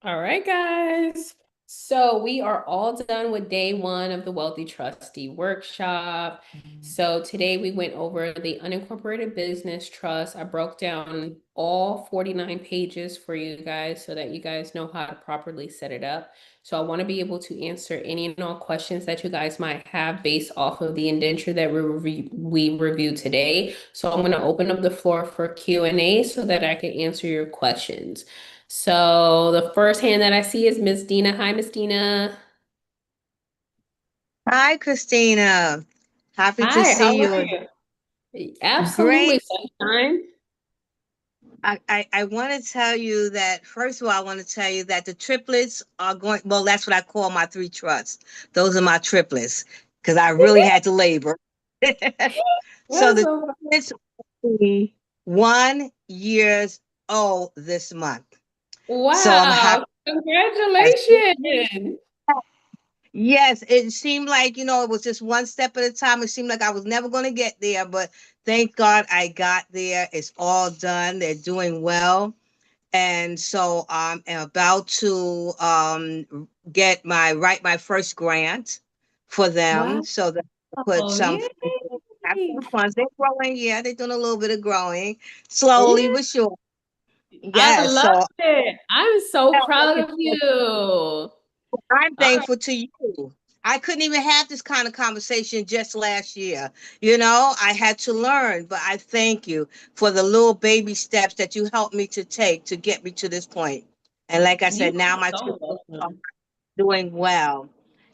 All right, guys. So we are all done with day one of the Wealthy Trustee workshop. So today we went over the unincorporated business trust. I broke down all 49 pages for you guys so that you guys know how to properly set it up. So I want to be able to answer any and all questions that you guys might have based off of the indenture that we reviewed today. So I'm going to open up the floor for Q&A so that I can answer your questions. So the first hand that I see is Miss Dina. Hi, Miss Dina. Hi, Christina. Happy to Hi, how see are you. you? Great. Absolutely, sunshine. I want to tell you that, first of all, I want to tell you that the triplets are going, well, that's what I call my three trusts. Those are my triplets because I really had to labor. So That's the so triplets will be 1 years old this month. So I'm happy. wow. Congratulations. Yes, it seemed like, it was just one step at a time. It seemed like I was never going to get there, but thank God I got there. It's all done. They're doing well. And so I'm about to write my first grant for them Wow. so that I put some have Yay. some funds. They're growing, yeah, they're doing a little bit of growing slowly Yeah, but sure. I Yes, love so it. I'm so proud of you. I'm All right. thankful to you. I couldn't even have this kind of conversation just last year. I had to learn, but I thank you for the little baby steps that you helped me to take to get me to this point. And like I You said, now are my so children are welcome. doing well.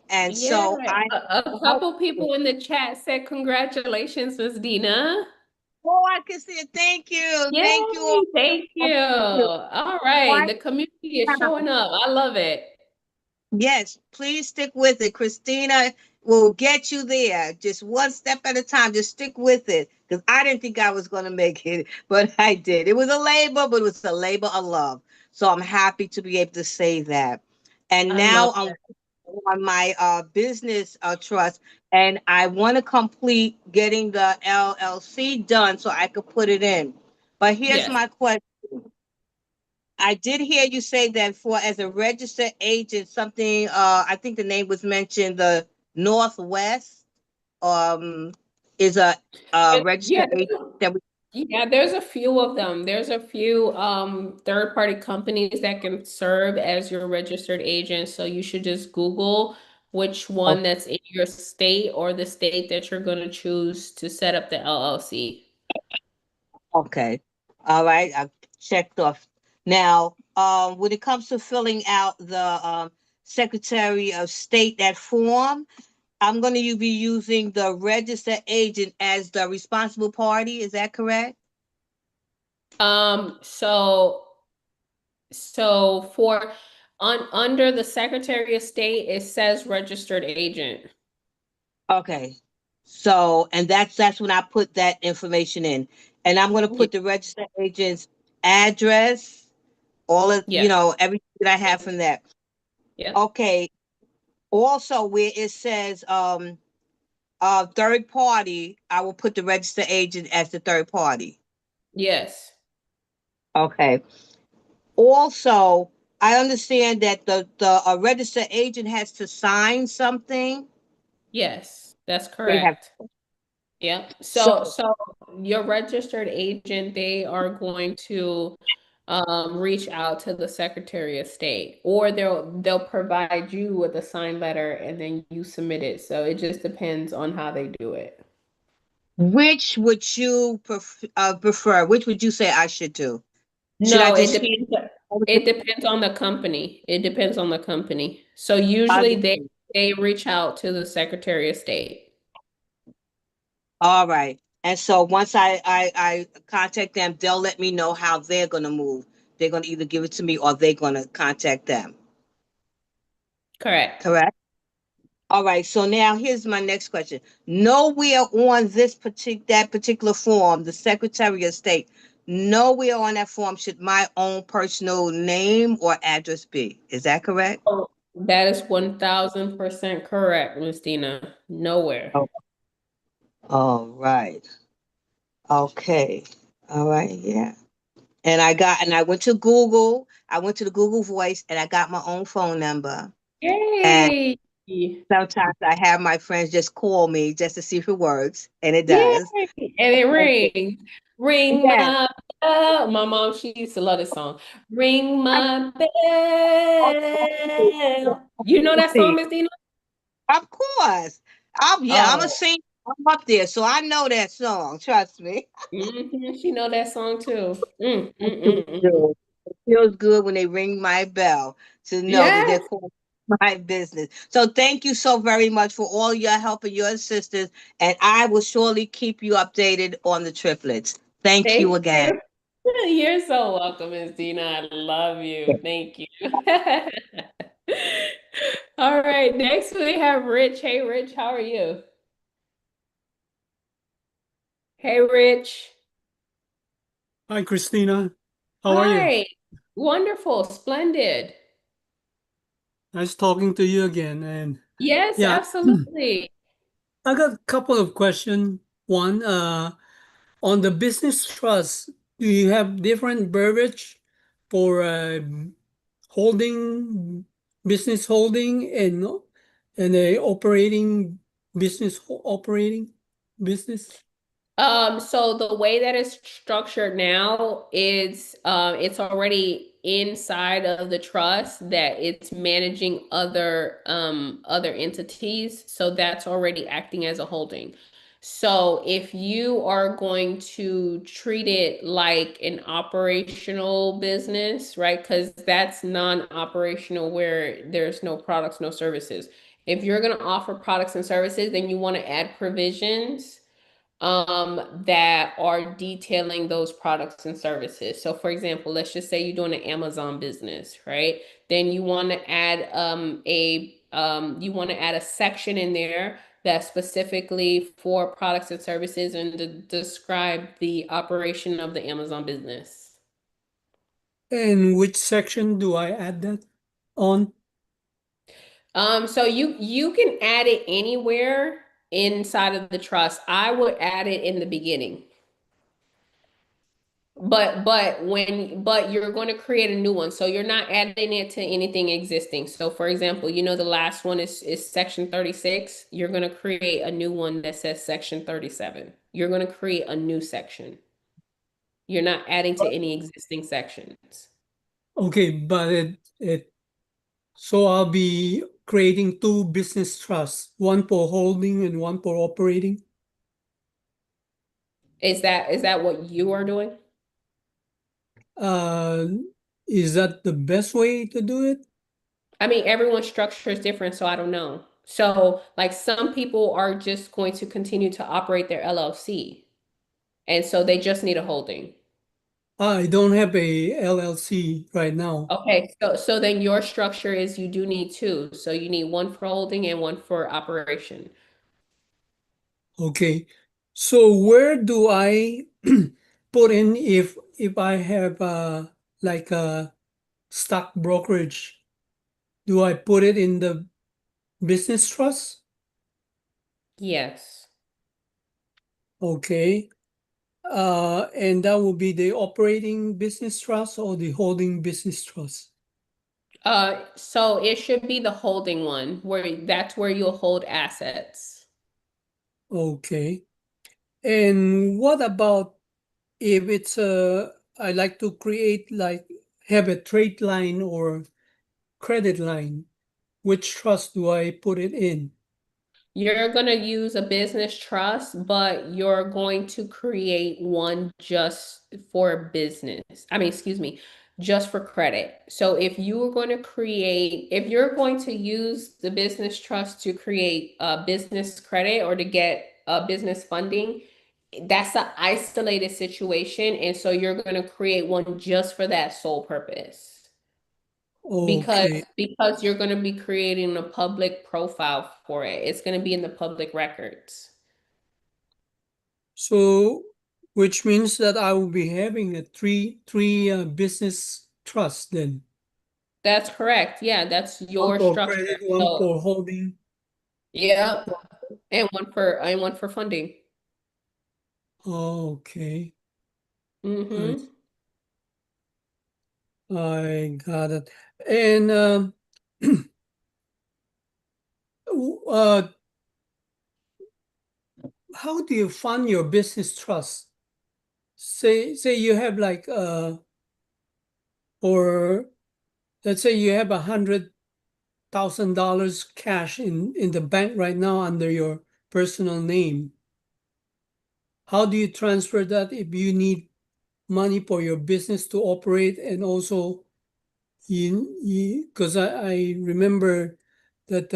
And Yeah, so I a hope, couple people in the chat said congratulations, Miss Dina. oh, I can say thank you. Yay, Thank you all. thank you. Thank you. All right, Right the community is now. showing up. I love it. Yes, please stick with it. Christina will get you there. Just one step at a time. Just stick with it. Because I didn't think I was going to make it, but I did. It was a labor, but it was a labor of love. So I'm happy to be able to say that. And I love now I'm it. on my business trust, and I want to complete getting the LLC done so I could put it in. But here's Yes, my question. I did hear you say that for as a registered agent, something I think the name was mentioned, the Northwest um is a yeah, registered agent that we yeah. There's a few of them. There's a few third-party companies that can serve as your registered agent. So you should just Google which oh, one that's in your state or the state that you're going to choose to set up the LLC. okay. All right, I've checked off. Now, when it comes to filling out the Secretary of State that form, I'm going to be using the registered agent as the responsible party. Is that correct? Um, so so for under the Secretary of State, it says registered agent. Okay. So, and that's when I put that information in. And I'm going to Yeah, put the registered agent's address, all of, yeah, everything that I have from that. yeah, Okay. Also, where it says third party, I will put the registered agent as the third party. yes, Okay. Also, I understand that the registered agent has to sign something. yes, that's They have correct. Yeah. so So your registered agent, they are going to reach out to the Secretary of State, or they'll provide you with a signed letter and then you submit it. So it just depends on how they do it. which would you prefer? Which would you say I should do? Should I No, it just depends. hand It depends on the company. It depends on the company. So I usually understand. they reach out to the Secretary of State. All right. And so once I contact them, they'll let me know how they're gonna move. They're gonna either give it to me or they're gonna contact them. Correct. Correct? All right. So now here's my next question. Nowhere on this particular form, the Secretary of State, nowhere on that form should my own personal name or address be. Is that correct? Oh, that is 1000% correct, Miss Dina. Nowhere. Oh, all right. Okay. All right. Yeah. And I went to Google. I went to the Google Voice and I got my own phone number. And Yay! sometimes I have my friends just call me just to see if it works, and it Yay! does. And it rings. Ring Yes. my bell. My mom, she used to love this song. Ring I'm my bell. You know that song, Miss Dina? Of course. I'm a Oh, singer. I'm up there, so I know that song. Trust me. she know that song too. It feels Mm. good. It feels good when they ring my bell to know that they're Yes. calling my business. So thank you so very much for all your help and your assistance. And I will surely keep you updated on the triplets. Thank you Thank again. you. You're so welcome, Miss Dina. I love you. Thank you. All right, next we have Rich. Hey, Rich, how are you? Hey, Rich. Hi, Christina. How are you? Hi. Wonderful. Splendid. Nice talking to you again. And Yes, yeah, absolutely. I got a couple of questions. One, on the business trust, do you have different verbiage for holding, business holding, and a operating operating business? So the way that it's structured now is it's already inside of the trust that it's managing other entities. So that's already acting as a holding. So if you are going to treat it like an operational business, right? Because that's non-operational where there's no products, no services. If you're going to offer products and services, then you want to add provisions that are detailing those products and services. So for example, let's just say you're doing an Amazon business, right? Then you want to add a section in there that's specifically for products and services and to describe the operation of the Amazon business. And which section do I add that on? So you can add it anywhere inside of the trust. I would add it in the beginning. But you're going to create a new one. So you're not adding it to anything existing. So for example, the last one is section 36. You're going to create a new one that says section 37. You're going to create a new section. You're not adding to any existing sections. Okay, but so I'll be creating two business trusts, one for holding and one for operating. Is that what you are doing? Uh, is that the best way to do it? I mean, everyone's structure is different, so I don't know. So, like some people are just going to continue to operate their LLC, and so they just need a holding. I don't have a LLC right now. Okay, so then your structure is you do need two. So you need one for holding and one for operation. Okay. So where do I put in if I have like a stock brokerage? Do I put it in the business trust? Yes. Okay. And that will be the operating business trust or the holding business trust. So it should be the holding one where that's where you'll hold assets. Okay. And what about if it's I like to create like have a trade line or credit line? Which trust do I put it in? You're going to use a business trust, but you're going to create one just for business. I mean, excuse me, just for credit. So if you're going to use the business trust to create a business credit or to get a business funding, that's an isolated situation. And so you're going to create one just for that sole purpose because Okay. because you're going to be creating a public profile for it. It's going to be in the public records. So which means that I will be having a three business trust then. That's correct. Yeah, that's One your for structure. credit, one So, for holding. yep, and one for funding. Okay. I Mm-hmm. I got it. And uh, how do you fund your business trust? Say you have like or let's say you have $100,000 cash in the bank right now under your personal name. How do you transfer that if you need money for your business to operate? And also you because I remember that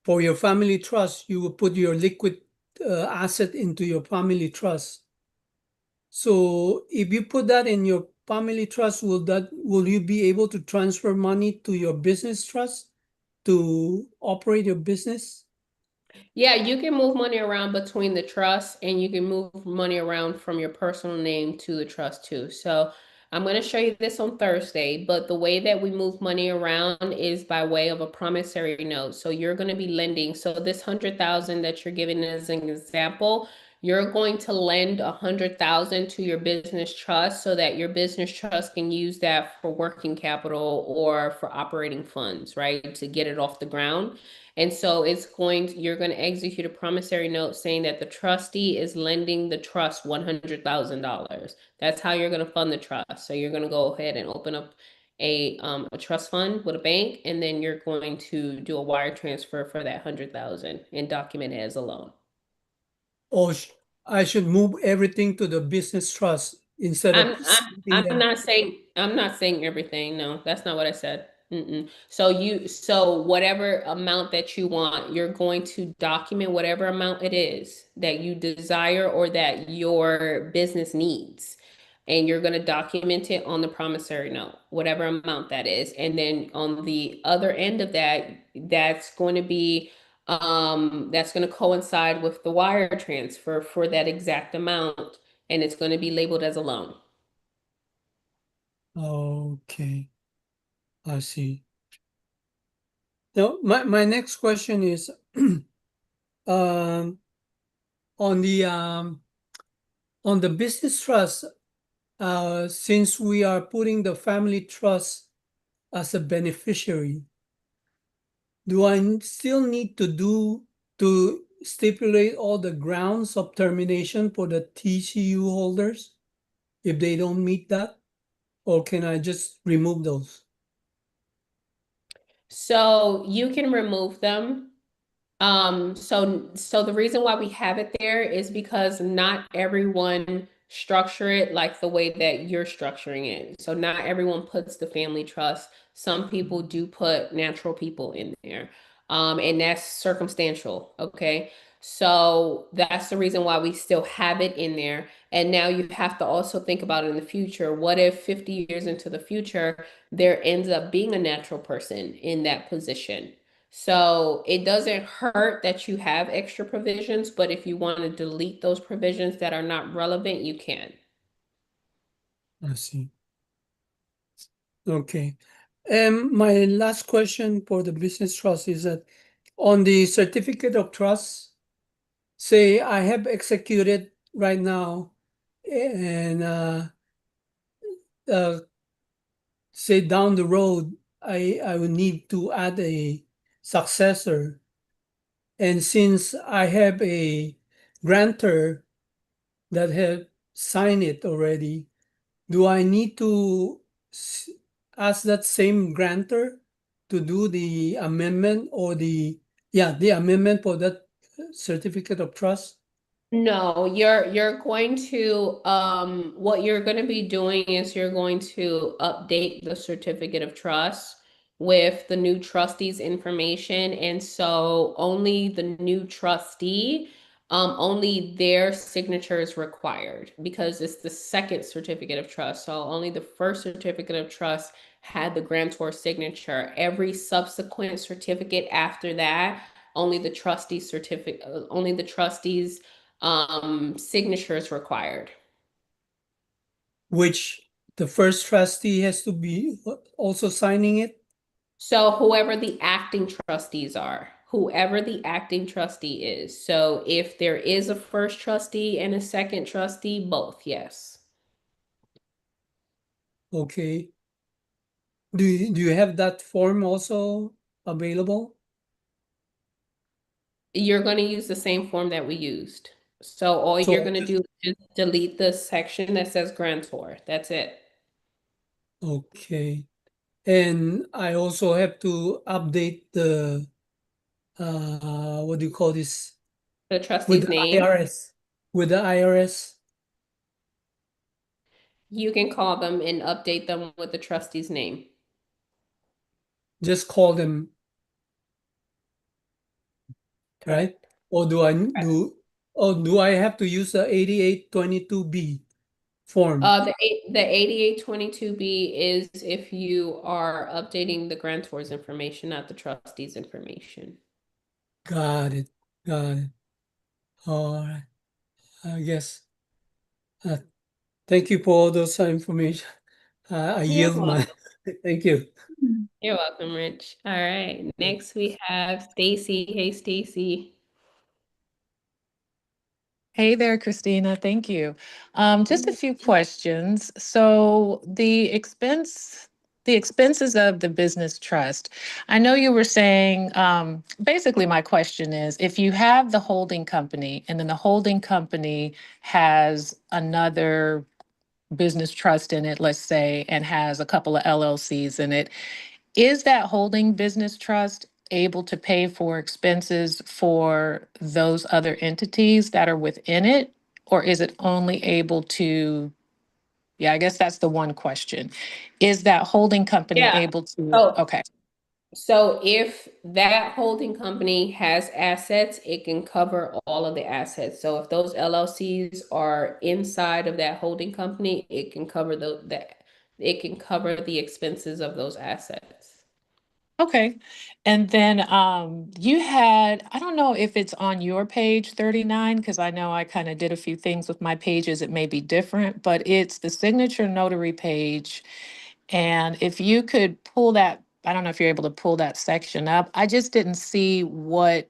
for your family trust, you will put your liquid asset into your family trust. So if you put that in your family trust, will you be able to transfer money to your business trust to operate your business? Yeah, you can move money around between the trust and you can move money around from your personal name to the trust too. So I'm going to show you this on Thursday, but the way that we move money around is by way of a promissory note. So you're going to be lending. So this 100,000 that you're giving as an example, you're going to lend 100,000 to your business trust so that your business trust can use that for working capital or for operating funds, right? To get it off the ground. And so you're going to execute a promissory note saying that the trustee is lending the trust $100,000. That's how you're going to fund the trust. So you're going to go ahead and open up a trust fund with a bank, and then you're going to do a wire transfer for that 100,000 and document it as a loan. Or I should move everything to the business trust instead of I'm I'm splitting I'm them? not saying everything. No, that's not what I said. Mm-mm. So whatever amount that you want, you're going to document whatever amount it is that you desire or that your business needs. And you're going to document it on the promissory note, whatever amount that is. And then on the other end of that, that's going to coincide with the wire transfer for that exact amount, and it's going to be labeled as a loan. Okay, I see. Now, my next question is um, on the business trust. Since we are putting the family trust as a beneficiary, do I still need to stipulate all the grounds of termination for the TCU holders if they don't meet that? Or can I just remove those? So you can remove them. So the reason why we have it there is because not everyone structure it like the way that you're structuring it. So not everyone puts the family trust. Some people do put natural people in there. And that's circumstantial, okay? So that's the reason why we still have it in there. And now you have to also think about it in the future. What if 50 years into the future, there ends up being a natural person in that position? So it doesn't hurt that you have extra provisions, but if you want to delete those provisions that are not relevant, you can. I see. Okay. My last question for the business trust is that on the certificate of trust, say I have executed right now, and uh, say down the road, I will need to add a successor. And since I have a grantor that have signed it already, do I need to ask that same grantor to do the amendment or the amendment for that certificate of trust? No, you're going to what you're going to be doing is you're going to update the certificate of trust with the new trustee's information, and so only the new trustee, only their signature is required because it's the second certificate of trust. So only the first certificate of trust had the grantor signature. Every subsequent certificate after that, only the trustees signature is required. Which the first trustee has to be also signing it? So whoever the acting trustee is. So if there is a first trustee and a second trustee, both, yes. Okay. Do you have that form also available? You're going to use the same form that we used. So all you're So, going to do is delete the section that says grantor. That's it. okay. And I also have to update the what do you call this? The With trustee's the name. IRS. With the IRS, You can call them and update them with the trustee's name. just call them, right? Correct. Or do I have to use the 8822B form? The 8822B is if you are updating the grantor's information, not the trustee's information. Got it. Got it. All right. I guess. Uh, thank you for all those information. I You're yield my. welcome. Thank you. You're welcome, Rich. All right. Next we have Stacy. Hey, Stacy. Hey there, Christina. Thank you. Just a few questions. So the expenses of the business trust. I know you were saying, basically my question is, if you have the holding company and then the holding company has another business trust in it, let's say, and has a couple of LLCs in it, is that holding business trust able to pay for expenses for those other entities that are within it? Or is it only able to, yeah, I guess that's the one question. Is that holding company Yeah. able to, So okay, So if that holding company has assets, it can cover all of the assets. So if those LLCs are inside of that holding company, it can cover it can cover the expenses of those assets. okay. And then you had, I don't know if it's on your page 39, because I know I kind of did a few things with my pages. It may be different, but it's the signature notary page. And if you could pull that, I don't know if you're able to pull that section up. I just didn't see what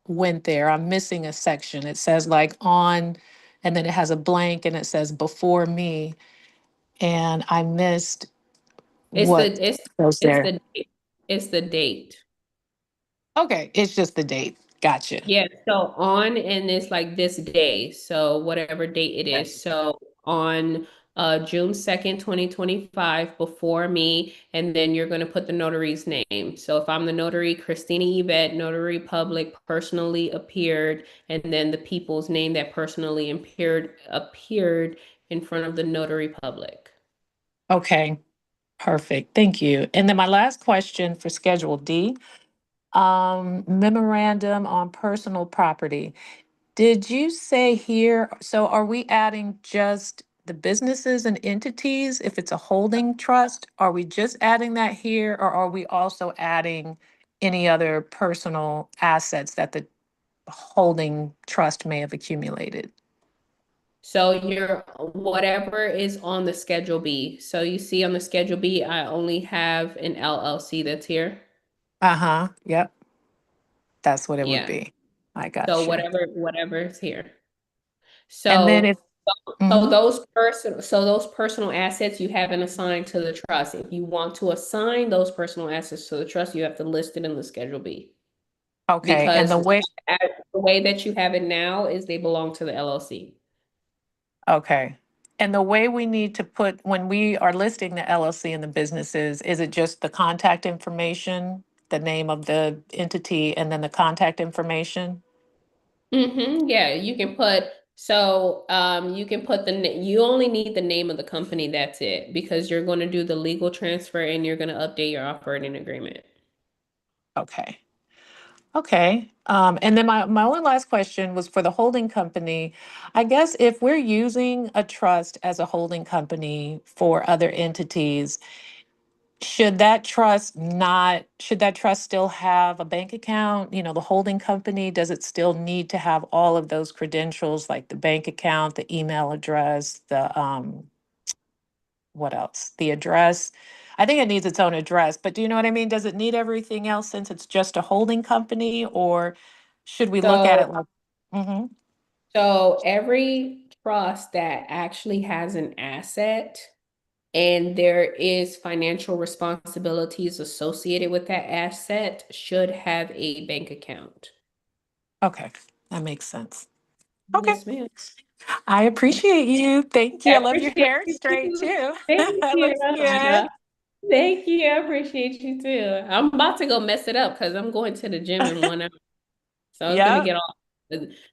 went there. I'm missing a section. It says like on, and then it has a blank and it says before me. And I missed It's what the it's goes it's there. the it's the date. Okay, it's just the date. Gotcha. Yeah, so on and it's like this day, so whatever date it is. So on June 2nd, 2025, before me, and then you're gonna put the notary's name. So if I'm the notary, Christina Yvette, Notary Public, personally appeared, and then the people's name that personally appeared in front of the notary public. Okay, perfect. Thank you. And then my last question for Schedule D, memorandum on personal property. Did you say here, so are we adding just the businesses and entities if it's a holding trust? Are we just adding that here, or are we also adding any other personal assets that the holding trust may have accumulated? So your whatever is on the Schedule B. So you see on the Schedule B, I only have an LLC that's here. Uh-huh, yep, that's what it would Yeah. be. I So got you. whatever is here. And then So if, mhm, so those personal assets you haven't assigned to the trust. If you want to assign those personal assets to the trust, you have to list it in the Schedule B. okay, and Because the way, the way that you have it now is they belong to the LLC. okay. And the way we need to put, when we are listing the LLC and the businesses, is it just the contact information, the name of the entity, and then the contact information? Yeah, you can put you can put you only need the name of the company, that's it, because you're going to do the legal transfer and you're going to update your operating agreement. Okay. Okay. And then my one last question was for the holding company. I guess if we're using a trust as a holding company for other entities, should that trust still have a bank account? You know, the holding company, does it still need to have all of those credentials like the bank account, the email address, the what else? The address. I think it needs its own address, but do you know what I mean? Does it need everything else since it's just a holding company, or should we look at So it like, mm-hmm, So every trust that actually has an asset, and there is financial responsibilities associated with that asset, should have a bank account. Okay, that makes sense. Okay, Yes, ma'am. I appreciate you. Thank you. I I love your appreciate hair you straight too. too. Thank It you. looks good. Thank you. I appreciate you too. I'm about to go mess it up because I'm going to the gym in 1 hour. So it's gonna Yep. get off.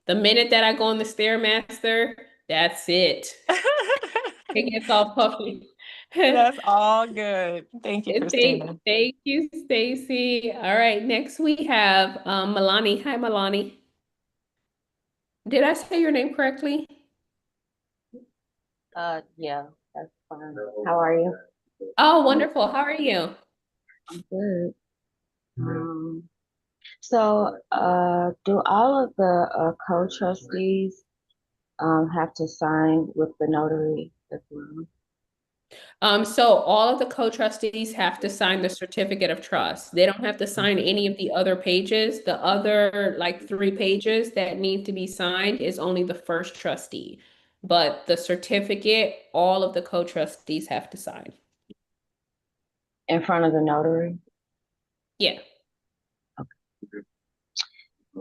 The minute that I go on the Stairmaster, that's it. It gets all puffy. That's all good. Thank you, Thank, Christina. thank you, Stacy. All right, next we have Milani. Hi, Milani. Did I say your name correctly? Yeah, that's fine. How are you? Oh, wonderful. How are you? I'm good. Do all of the co-trustees have to sign with the notary as well? So all of the co-trustees have to sign the certificate of trust. They don't have to sign any of the other pages. The other like 3 pages that need to be signed is only the first trustee. But the certificate, all of the co-trustees have to sign. In front of the notary? Yeah.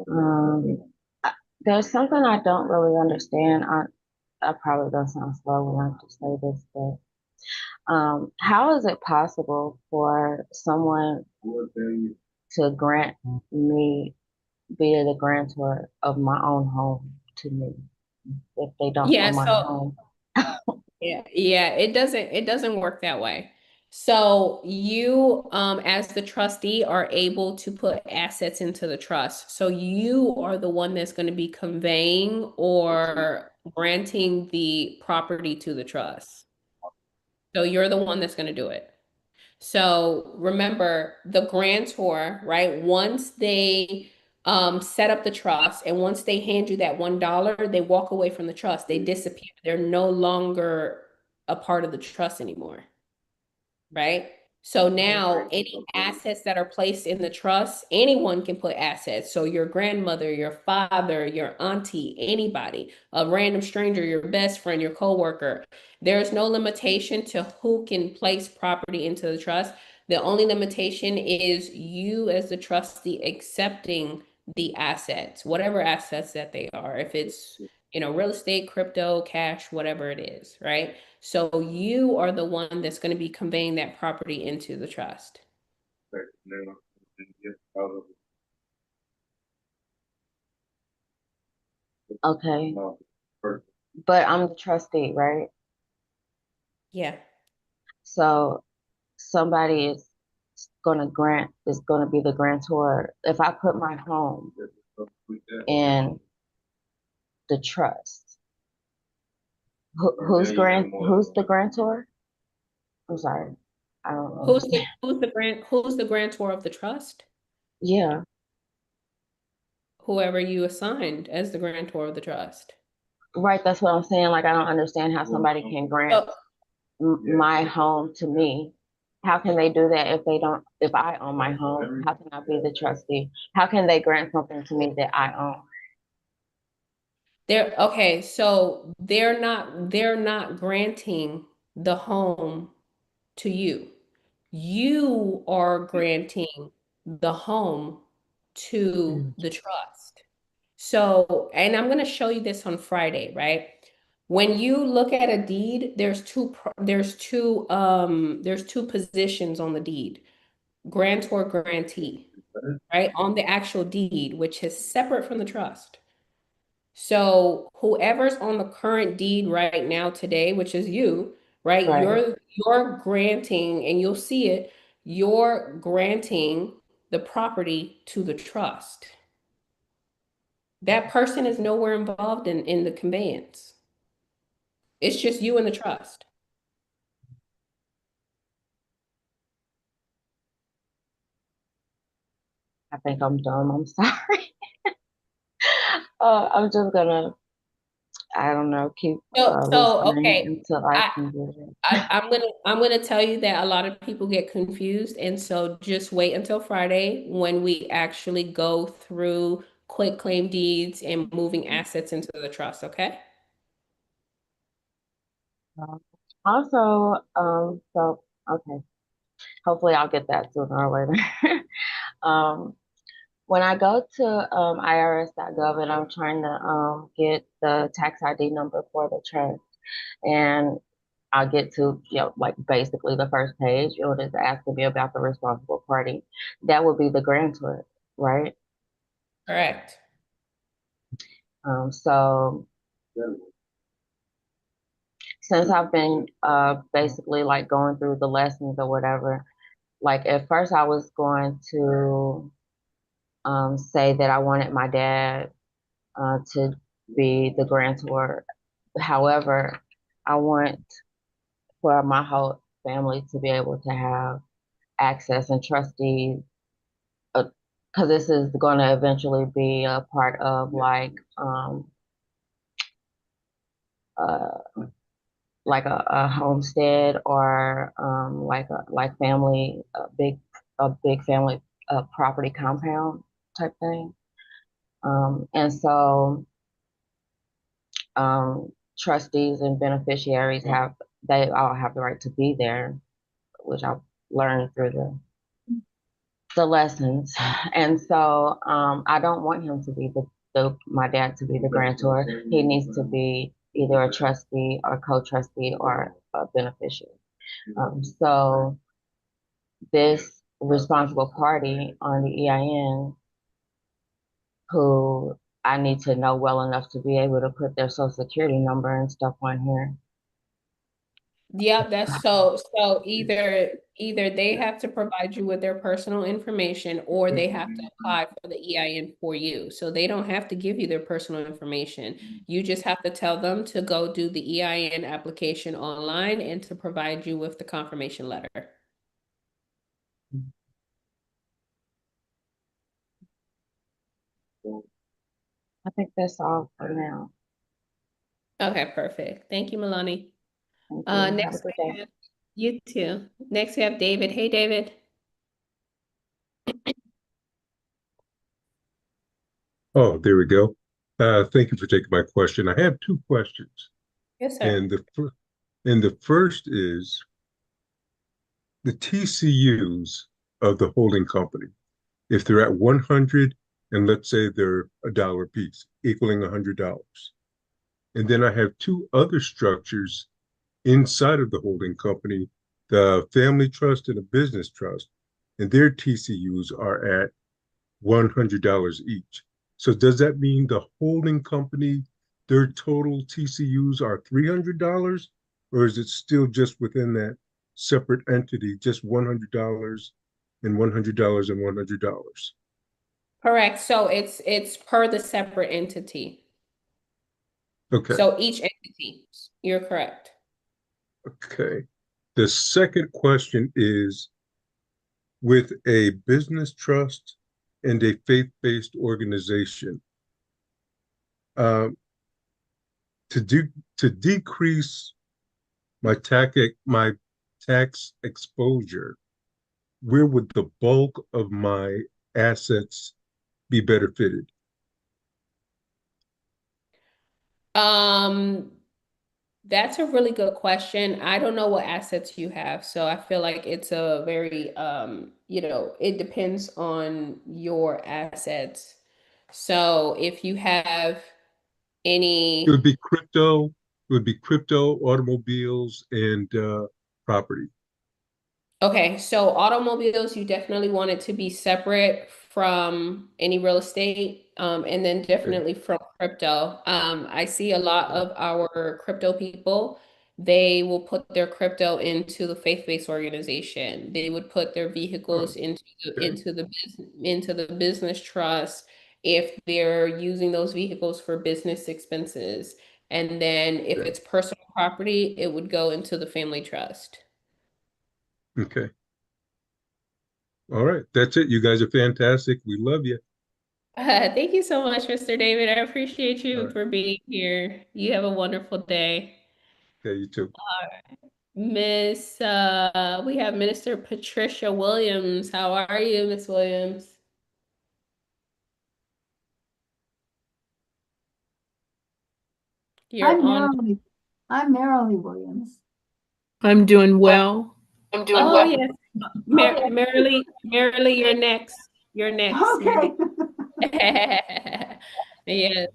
Um, there's something I don't really understand. I probably don't sound slow when I have to say this, but how is it possible for someone to grant me via the grantor of my own home to me if they don't Yeah, own my so home? yeah, it doesn't work that way. So you as the trustee are able to put assets into the trust. So you are the one that's going to be conveying or granting the property to the trust. So you're the one that's going to do it. So remember the grantor, right? Once they set up the trust and once they hand you that $1, they walk away from the trust. They disappear. They're no longer a part of the trust anymore, right? So now any assets that are placed in the trust, anyone can put assets. So your grandmother, your father, your auntie, anybody, a random stranger, your best friend, your coworker. There's no limitation to who can place property into the trust. The only limitation is you as the trustee accepting the assets, whatever assets that they are. If it's, real estate, crypto, cash, whatever it is, right? So you are the one that's going to be conveying that property into the trust. Okay, but I'm the trustee, right? Yeah. So somebody is gonna be the grantor. If I put my home in the trust, who's the grantor? I'm sorry, I don't understand. Who's the grantor of the trust? Yeah, Whoever you assigned as the grantor of the trust. right. That's what I'm saying. Like I don't understand how somebody can grant So my home to me. How can they do that if I own my home? How can I be the trustee? How can they grant something to me that I own? they're not granting the home to you. You are granting the home to Mm. the trust. So, and I'm going to show you this on Friday, right? When you look at a deed, there's two positions on the deed, grantor, grantee, right? On the actual deed, which is separate from the trust. So whoever's on the current deed right now today, which is you, right? Right. You're granting, and you'll see it, you're granting the property to the trust. That person is nowhere involved in the conveyance. It's just you and the trust. I think I'm dumb. I'm sorry. I'm just gonna, I don't know, keep So listening okay. until I I, can get it. I'm gonna tell you that a lot of people get confused, and so just wait until Friday when we actually go through quick claim deeds and moving assets into the trust, okay? Also, so okay, hopefully I'll get that sooner or later. um, when I go to IRS.gov and I'm trying to get the tax ID number for the trust, and I'll get to, like basically the first page, it was asking me about the responsible party. That would be the grantor, right? Correct. So since I've been basically like going through the lessons or whatever, like at first I was going to say that I wanted my dad to be the grantor. However, I want for my whole family to be able to have access and trustees, because this is going to eventually be a part of uh, like a homestead or like family a big family property compound type thing. And so trustees and beneficiaries they all have the right to be there, which I've learned through the lessons. And so I don't want him to be my dad to be the grantor. He needs to be either a trustee or co-trustee or a beneficiary. So this responsible party on the EIN, who I need to know well enough to be able to put their social security number and stuff on here. Yep, that's so either they have to provide you with their personal information or they have to apply for the EIN for you. So they don't have to give you their personal information. You just have to tell them to go do the EIN application online and to provide you with the confirmation letter. I think that's all for now. Okay, perfect. Thank you, Milani. Thank you. Have a Next good we day. have you too. Next we have David. Hey, David. Oh, there we go. Thank you for taking my question. I have two questions, Yes, sir. and the first is the TCUs of the holding company. If they're at 100, and let's say they're $1 a piece, equaling $100, and then I have two other structures inside of the holding company, the family trust and a business trust, and their TCUs are at $100 each. So does that mean the holding company, their total TCUs are $300, or is it still just within that separate entity, just $100 and $100 and $100? Correct. So it's per the separate entity. Okay, So each entity, you're correct. okay. The second question is with a business trust and a faith-based organization, um, to decrease my tax exposure, where would the bulk of my assets be better fitted? Um, that's a really good question. I don't know what assets you have, so I feel like it's a very it depends on your assets. So if you have It would any be crypto, it would be crypto, automobiles, and property. Okay, so automobiles, you definitely want it to be separate from any real estate, and then Okay. definitely from crypto. I see a lot of our crypto people, they will put their crypto into the faith-based organization. They would put their Oh, vehicles okay. into the business trust if they're using those vehicles for business expenses. And then if Okay. it's personal property, it would go into the family trust. Okay. All right. That's it. You guys are fantastic. We love you. Thank you so much, Mr. David. I appreciate All you right. for being here. You have a wonderful day. Okay, you too. We have Minister Patricia Williams. How are you, Miss Williams? You're I'm on. Marilee. I'm Marilee Williams. I'm doing well. Oh, yes. Marilee, you're next. You're next. Okay. Yes.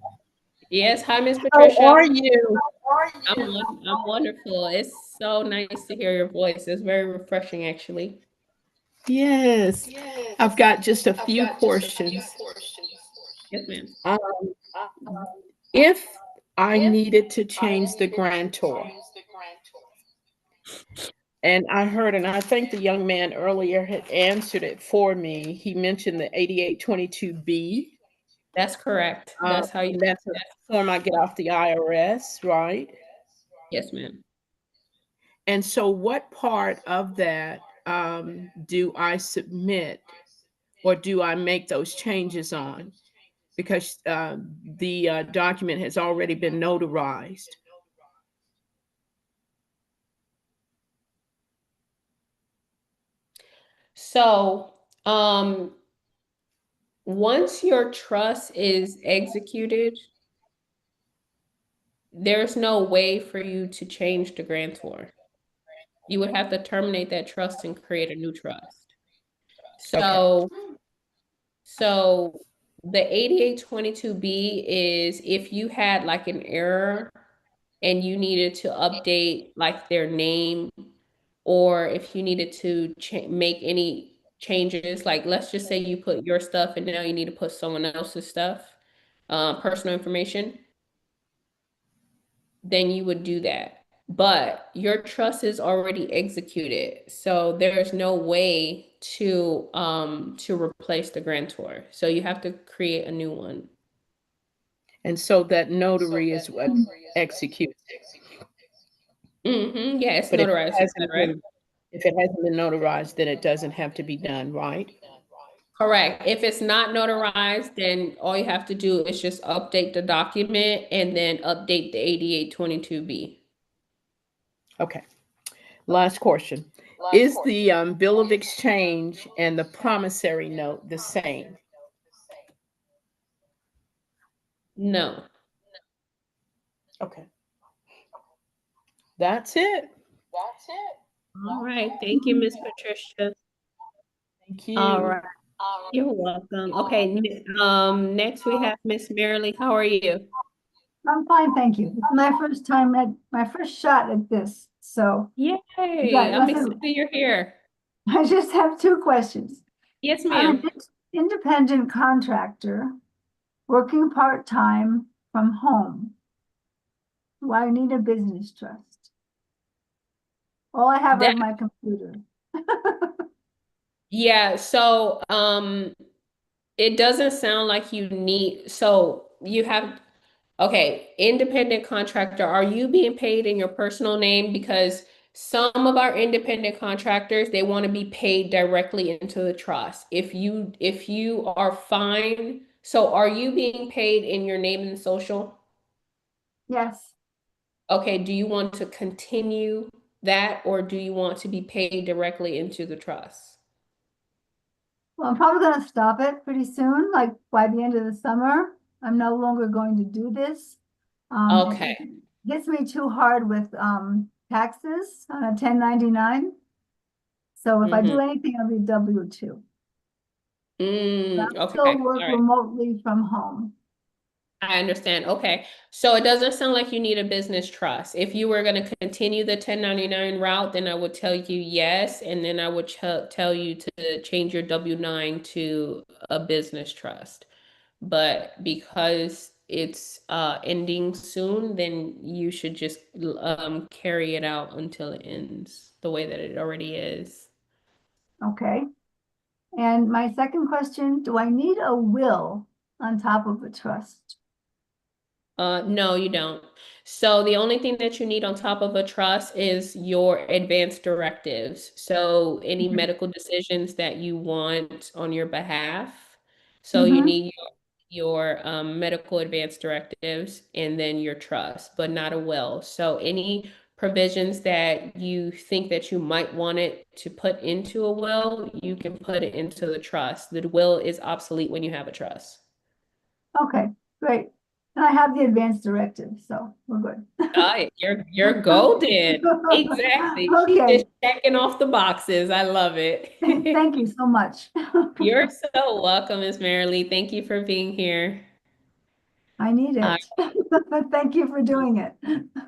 Yes. Hi, Miss How Patricia. are you? I'm wonderful. It's so nice to hear your voice. It's very refreshing, actually. Yes. I've got just a few questions. Yes, ma'am. If I needed to change the grantor, and I heard, and I think the young man earlier had answered it for me. He mentioned the 8822B. That's correct. That's how you. And that's a form I get off the IRS, right? Yes, ma'am. And so, what part of that do I submit, or do I make those changes on? Because the document has already been notarized. So, once your trust is executed, there's no way for you to change the grantor. You would have to terminate that trust and create a new trust. So, so the 8822B is if you had like an error and you needed to update like their name, or if you needed to make any changes, like let's just say you put your stuff and now you need to put someone else's stuff, personal information, then you would do that. But your trust is already executed, so there's no way to replace the grantor. So you have to create a new one. And so that notary is what executes. Yeah, it's But notarized, right? if it hasn't been notarized, then it doesn't have to be done, right? Correct. If it's not notarized, then all you have to do is just update the document and then update the 8822B. Okay. Last question. Is the bill of exchange and the promissory note the same? No. Okay. That's it. All right. Thank you, Miss Patricia. Thank you. All right. You're welcome. Okay. Next we have Miss Marilee. How are you? I'm fine, thank you. It's my first time at my first shot at this. So Yay. Right, I'm listen. excited you're here. I just have two questions. Yes, I'm ma'am. an independent contractor working part-time from home. Do I need a business trust? All I have That- is my computer. Yeah, so it doesn't sound like you need, so you have, okay, independent contractor, are you being paid in your personal name? Because some of our independent contractors, they want to be paid directly into the trust. If you are fine, so are you being paid in your name and social? Yes. Okay, do you want to continue that, or do you want to be paid directly into the trust? Well, I'm probably going to stop it pretty soon, like by the end of the summer. I'm no longer going to do this. Okay. It hits me too hard with taxes on a 1099. So if I do anything, I'll be W-2. But I'll Okay. still work All right. remotely from home. I understand. Okay. So it doesn't sound like you need a business trust. If you were going to continue the 1099 route, then I would tell you yes. And then I would tell you to change your W-9 to a business trust. But because it's ending soon, then you should just carry it out until it ends the way that it already is. Okay. And my second question, do I need a will on top of a trust? No, you don't. So the only thing that you need on top of a trust is your advance directives. So any medical decisions that you want on your behalf. So you need your medical advance directives and then your trust, but not a will. So any provisions that you think that you might want it to put into a will, you can put it into the trust. The will is obsolete when you have a trust. Okay, great. And I have the advanced directive, so we're good. You're golden. Exactly. She's Okay. just checking off the boxes. I love it. Thank you so much. You're so welcome, Miss Marilee. Thank you for being here. I need Uh, it. Thank you for doing it.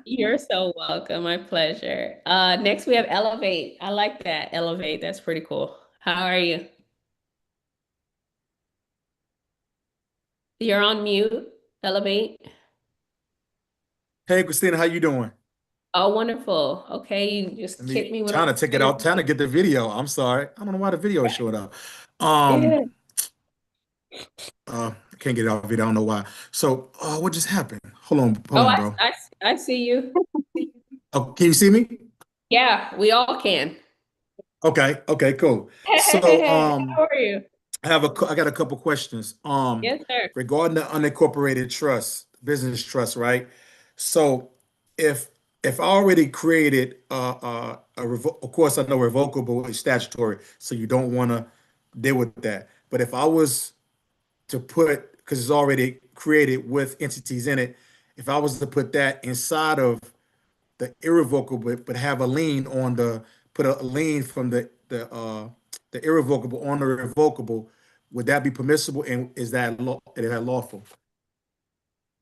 You're so welcome. My pleasure. Next we have Elevate. I like that. Elevate. That's pretty cool. How are you? You're on mute. Elevate. Hey, Christina, how you doing? Oh, wonderful. Okay, you just Let kicked me me with trying to a take it out, trying to get the video. I'm sorry. I don't know why the video showed up. Um, Yeah. I can't get it out video. I don't know why. So, what just happened? Hold Oh, on, bro. I see you. Oh, can you see me? Yeah, we all can. Okay, cool. So, How are you? I got a couple questions. Yes, sir. Regarding the unincorporated trust, business trust, right? So, if if I already created of course I know revocable is statutory, so you don't want to deal with that. But if I was to put, because it's already created with entities in it, if I was to put that inside of the irrevocable, but have a lien on put a lien from the irrevocable on the revocable, would that be permissible? And is that lawful?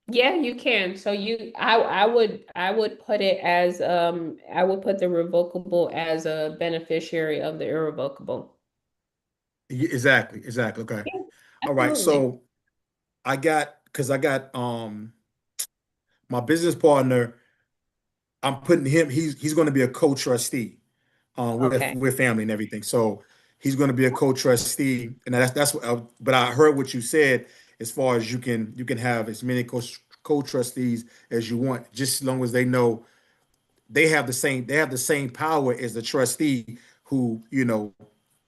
Yeah, you can. So I would put it as I would put the revocable as a beneficiary of the irrevocable. Exactly. Okay. Yeah, All right. absolutely. So because I got my business partner, I'm putting him, he's going to be a co-trustee Okay. with family and everything. So he's going to be a co-trustee, and that's what. But I heard what you said as far as you can have as many co-trustees as you want, just as long as they know they have the same power as the trustee who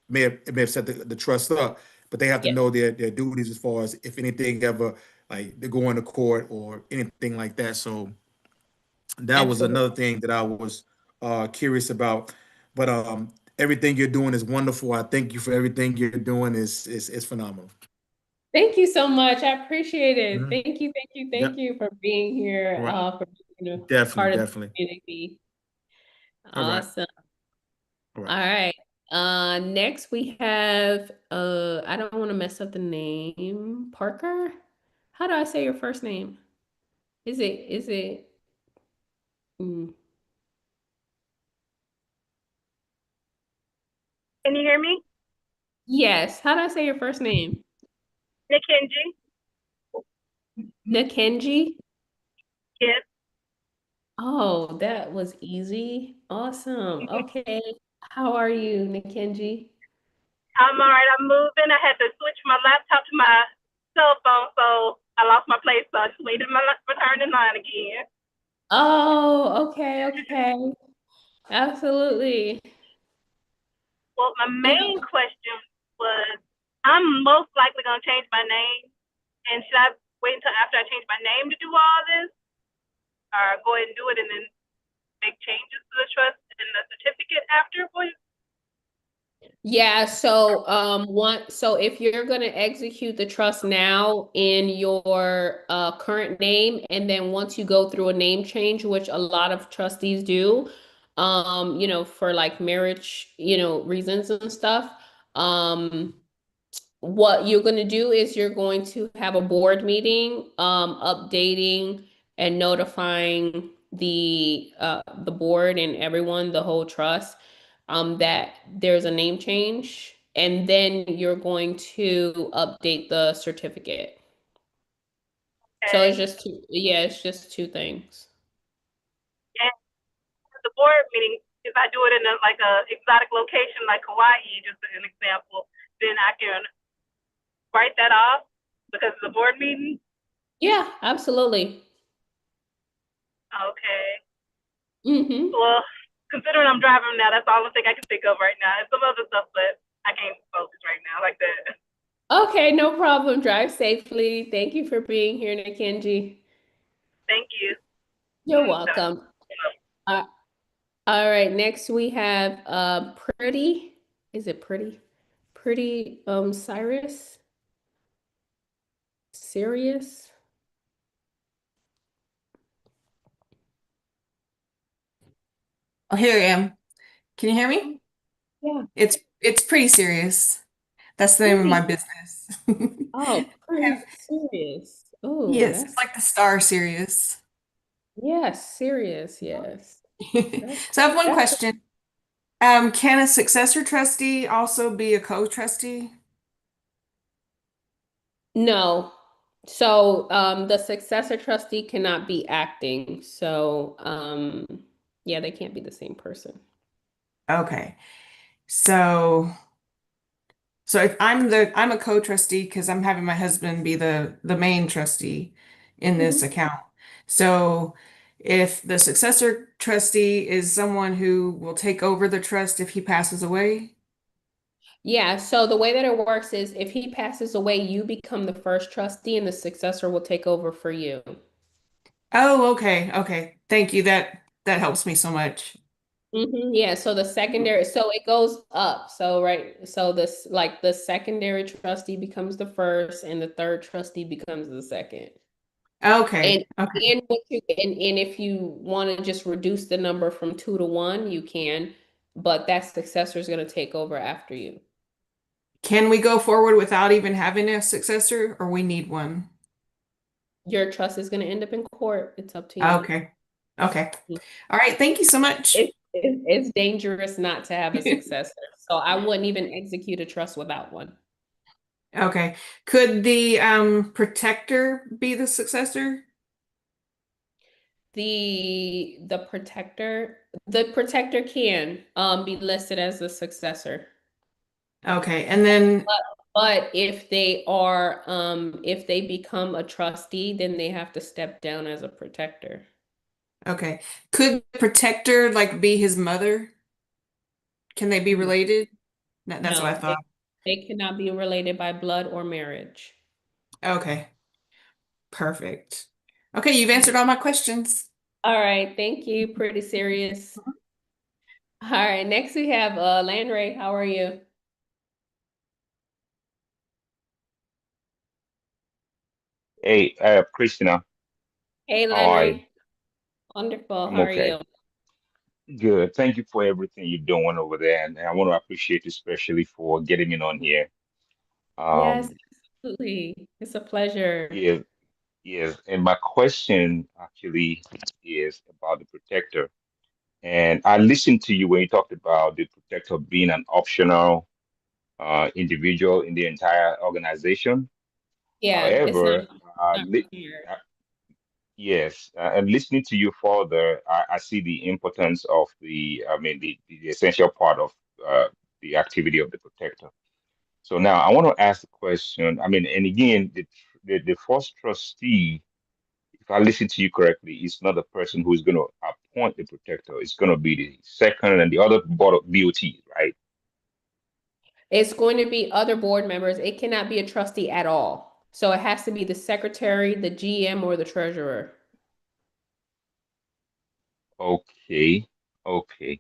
may have set the trust up, but they have to Yeah, know their duties as far as if anything ever like they go into court or anything like that. So that was absolutely. another thing that I was curious about. But everything you're doing is wonderful. I thank you for everything you're doing. Is phenomenal. Thank you so much. I appreciate it. Mhm. Thank Yep. you for being All here, right. for Definitely, part of the definitely. community. All right. Awesome. All right. All right. Next we have I don't want to mess up the name. Parker? How do I say your first name? Is it mm, Can you hear me? yes. How do I say your first name? Nikenji? Nakenji? Yes. Oh, that was easy. Awesome. Okay. How are you, Nakenji? I'm all right. I'm moving. I had to switch my laptop to my cell phone, so I lost my place. So I just waited my return in line again. Oh, okay. Absolutely. Well, my main question was, I'm most likely going to change my name. And should I wait until after I change my name to do all this? Or go ahead and do it and then make changes to the trust and the certificate after? Yeah, so if you're gonna execute the trust now in your current name, and then once you go through a name change, which a lot of trustees do, for like marriage, reasons and stuff, what you're going to do is you're going to have a board meeting, updating and notifying the board and everyone, the whole trust, that there's a name change, and then you're going to update the certificate. So Okay. it's just two things. And the board meeting, if I do it in a exotic location like Hawaii, just an example, then I can write that off because it's a board meeting. Yeah, absolutely. Okay. Mm-hmm. Well, considering I'm driving now, that's all I think I can think of right now. And some other stuff, but I can't focus right now like that. Okay, no problem. Drive safely. Thank you for being here, Nakenji. Thank you. You're welcome. Uh, all right, next we have Pretty. Is it Pretty? Pretty Cyrus? Serious? Oh, here I am. Can you hear me? Yeah. It's pretty serious. That's the name of my business. Oh, pretty serious. Oh, Yes, it's that's like the Star Series. yes, serious, yes. That's So I have one that's question. Can a successor trustee also be a co-trustee? no. So the successor trustee cannot be acting. So yeah, they can't be the same person. Okay. So so if I'm a co-trustee because I'm having my husband be the main trustee in this Mhm. account. So if the successor trustee is someone who will take over the trust if he passes away. Yeah, so the way that it works is if he passes away, you become the first trustee and the successor will take over for you. Oh, okay. Okay. Thank you. That helps me so much. Yeah, so the secondary, so it goes up. So right, so this like the secondary trustee becomes the first and the third trustee becomes the second. And Okay. Okay. and if you want to just reduce the number from 2 to 1, you can, but that successor is going to take over after you. Can we go forward without even having a successor or we need one? Your trust is going to end up in court. It's up to you. Okay. Okay. All right. Thank you so much. It's dangerous not to have a successor. So I wouldn't even execute a trust without one. Okay. Could the protector be the successor? The protector can be listed as the successor. Okay. And then But if they become a trustee, then they have to step down as a protector. okay. Could the protector like be his mother? Can they be No, related? That's what I no, thought. they cannot be related by blood or marriage. Okay. Perfect. Okay, you've answered all my questions. All right, thank you. Pretty serious. All right, next we have Landry. How are you? Hey, Christina, Hey, how are you? Landry. Wonderful. I'm How are okay. you? Good. Thank you for everything you're doing over there. And I want to appreciate you especially for getting me on here. Yes, Um, absolutely. It's a pleasure. yes, yes. And my question actually is about the protector. And I listened to you when you talked about the protector being an optional individual in the entire organization. Yeah, it's not, However, not here. yes, and listening to you further, I see the importance of I mean, the essential part of the activity of the protector. So now I want to ask the question. I mean, and again, the first trustee, if I listen to you correctly, is not the person who is going to appoint the protector. It's going to be the second and the other board of BOT, right? It's going to be other board members. It cannot be a trustee at all. So it has to be the secretary, the GM, or the treasurer. Okay, okay.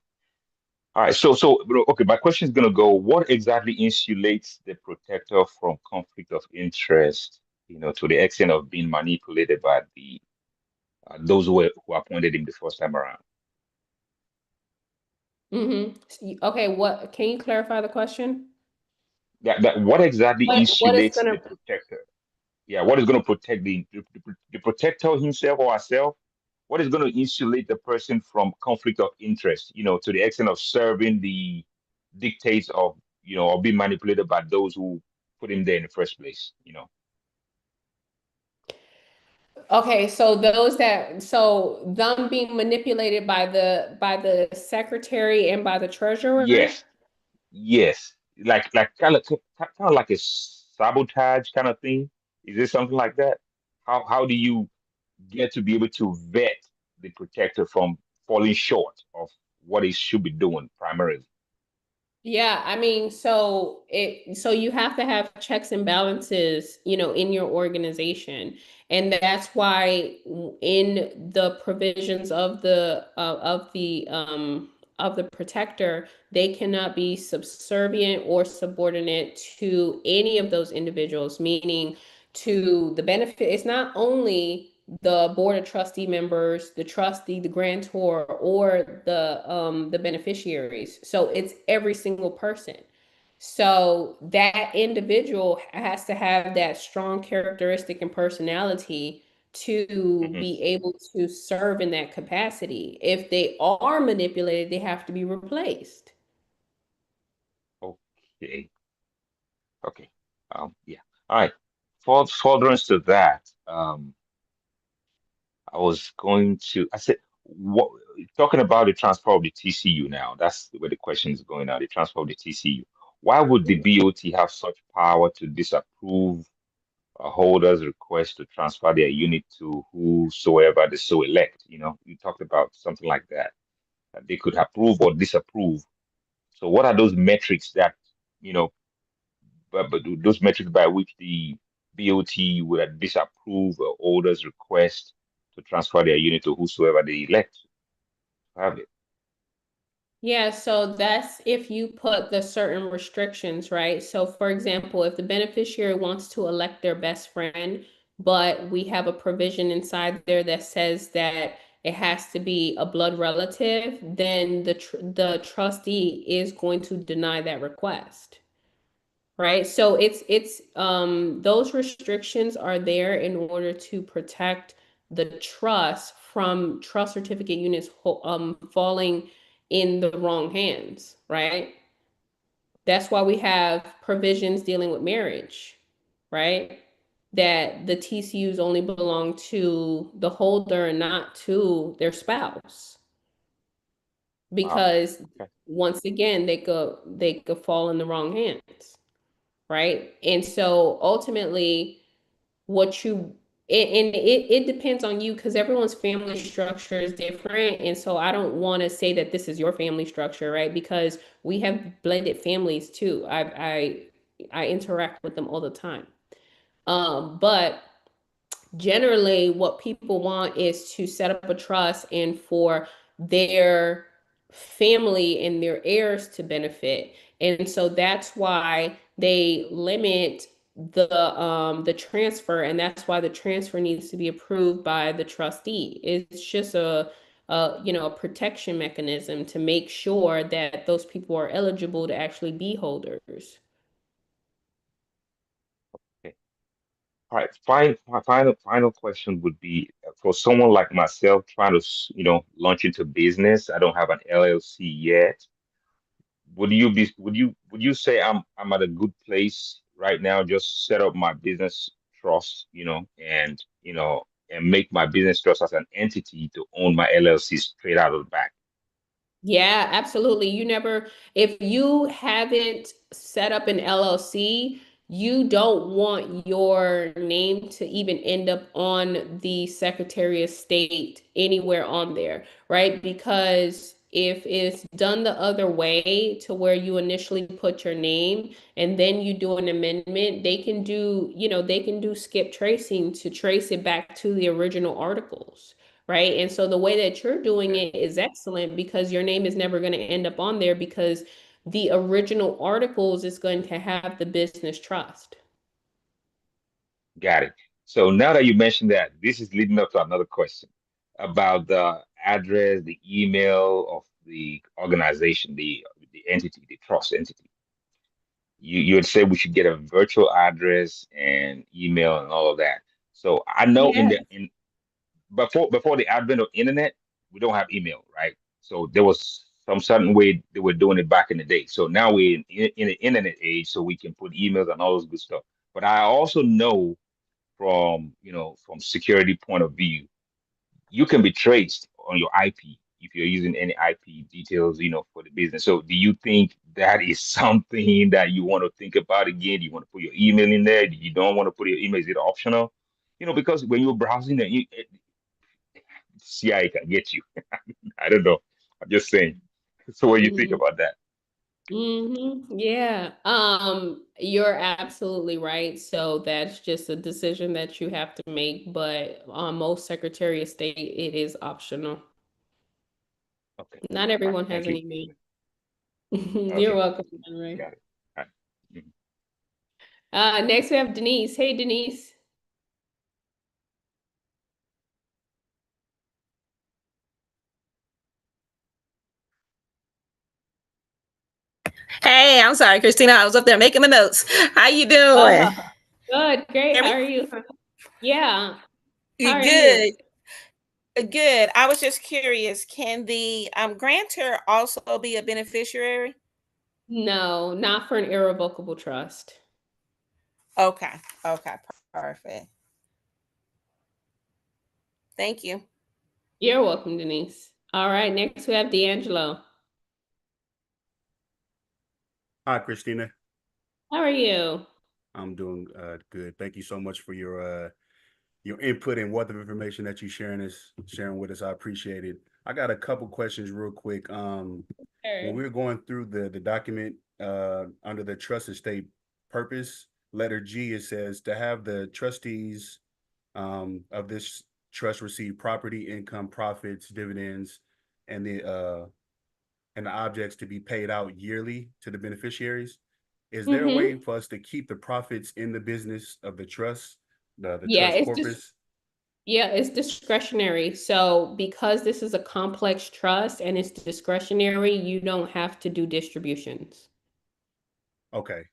All right, okay, my question is gonna go, what exactly insulates the protector from conflict of interest, to the extent of being manipulated by the those who appointed him the first time around? Okay, what can you clarify the question? That what exactly What is insulates gonna the protector? Yeah, what is gonna protect the protector himself or herself? What is gonna insulate the person from conflict of interest, to the extent of serving the dictates of, or being manipulated by those who put him there in the first place? Okay, so them being manipulated by the secretary and by the treasurer? Yes, yes, like kind of like a sabotage kind of thing. Is it something like that? How do you get to be able to vet the protector from falling short of what he should be doing primarily? Yeah, I mean, so you have to have checks and balances, in your organization. And that's why in the provisions of the protector, they cannot be subservient or subordinate to any of those individuals, meaning to the benefit. It's not only the board of trustee members, the trustee, the grantor, or the beneficiaries. So it's every single person. So that individual has to have that strong characteristic and personality to be able to serve in that capacity. If they are manipulated, they have to be replaced. Okay. Okay. Yeah. All right. For furtherance to that, I said, what, talking about the transfer of the TCU now, that's where the question is going now, the transfer of the TCU. Why would the BOT have such power to disapprove a holder's request to transfer their unit to whosoever they so elect? You know, you talked about something like that, that they could approve or disapprove. So what are those metrics that, you know, but those metrics by which the BOT would disapprove a holder's request to transfer their unit to whosoever they elect to have it? Yeah, so that's if you put the certain restrictions, right? So for example, if the beneficiary wants to elect their best friend, but we have a provision inside there that says that it has to be a blood relative, then the trustee is going to deny that request. Right? So it's those restrictions are there in order to protect the trust from trust certificate units falling in the wrong hands, right? That's why we have provisions dealing with marriage, right? That the TCUs only belong to the holder and not to their spouse. Wow. Because Okay. once again, they could fall in the wrong hands, right? And so ultimately, what you and it depends on you because everyone's family structure is different. And so I don't want to say that this is your family structure, right? Because we have blended families too. I interact with them all the time. But generally what people want is to set up a trust and for their family and their heirs to benefit. And so that's why they limit the transfer, and that's why the transfer needs to be approved by the trustee. It's just a protection mechanism to make sure that those people are eligible to actually be holders. Okay. All right. My final question would be for someone like myself trying to, launch into business. I don't have an LLC yet. Would you say I'm at a good place right now? Just set up my business trust, and make my business trust as an entity to own my LLC straight out of the back. Yeah, absolutely. If you haven't set up an LLC, you don't want your name to even end up on the Secretary of State anywhere on there, right? Because if it's done the other way to where you initially put your name and then you do an amendment, they can do skip tracing to trace it back to the original articles. Right. And so the way that you're doing it is excellent because your name is never going to end up on there because the original articles is going to have the business trust. Got it. So now that you mentioned that, this is leading up to another question about the address, the email of the organization, the entity, the trust entity. You had said we should get a virtual address and email and all of that. So I know in Yeah. the in before the advent of internet, we don't have email, right? So there was some certain way they were doing it back in the day. So now we're in the internet age, so we can put emails and all those good stuff. But I also know from security point of view, you can be traced on your IP if you're using any IP details, for the business. So do you think that is something that you want to think about again? Do you want to put your email in there? Do you don't want to put your email? Is it optional? Because when you're browsing, CIA can get you. I don't know. I'm just saying. So what do you think Mhm. about that? Yeah. You're absolutely right. So that's just a decision that you have to make, but on most Secretary of State, it is optional. Okay. Not All right. everyone has Thank an you. email. You're Okay. welcome, Henry. Got it. All right. Mhm. Next we have Denise. Hey, Denise. Hey, I'm sorry, Christina. I was up there making the notes. How you doing? Good, great. Hear How me? are you? Yeah. How You are you? good? Good. I was just curious. Can the grantor also be a beneficiary? No, not for an irrevocable trust. Okay. Okay. Perfect. Thank you. You're welcome, Denise. All right, next we have D'Angelo. Hi, Christina. How are you? I'm doing good. Thank you so much for your input and wealth of information that you sharing with us. I appreciate it. I got a couple questions real quick. When we were going through the document under the trust estate purpose, letter G, it says to have the trustees of this trust receive property, income, profits, dividends, and the objects to be paid out yearly to the beneficiaries. Is there a way for us to keep the profits in the business of the trust, the Yeah, trust it's just corpus? yeah, it's discretionary. So because this is a complex trust and it's discretionary, you don't have to do distributions. Okay.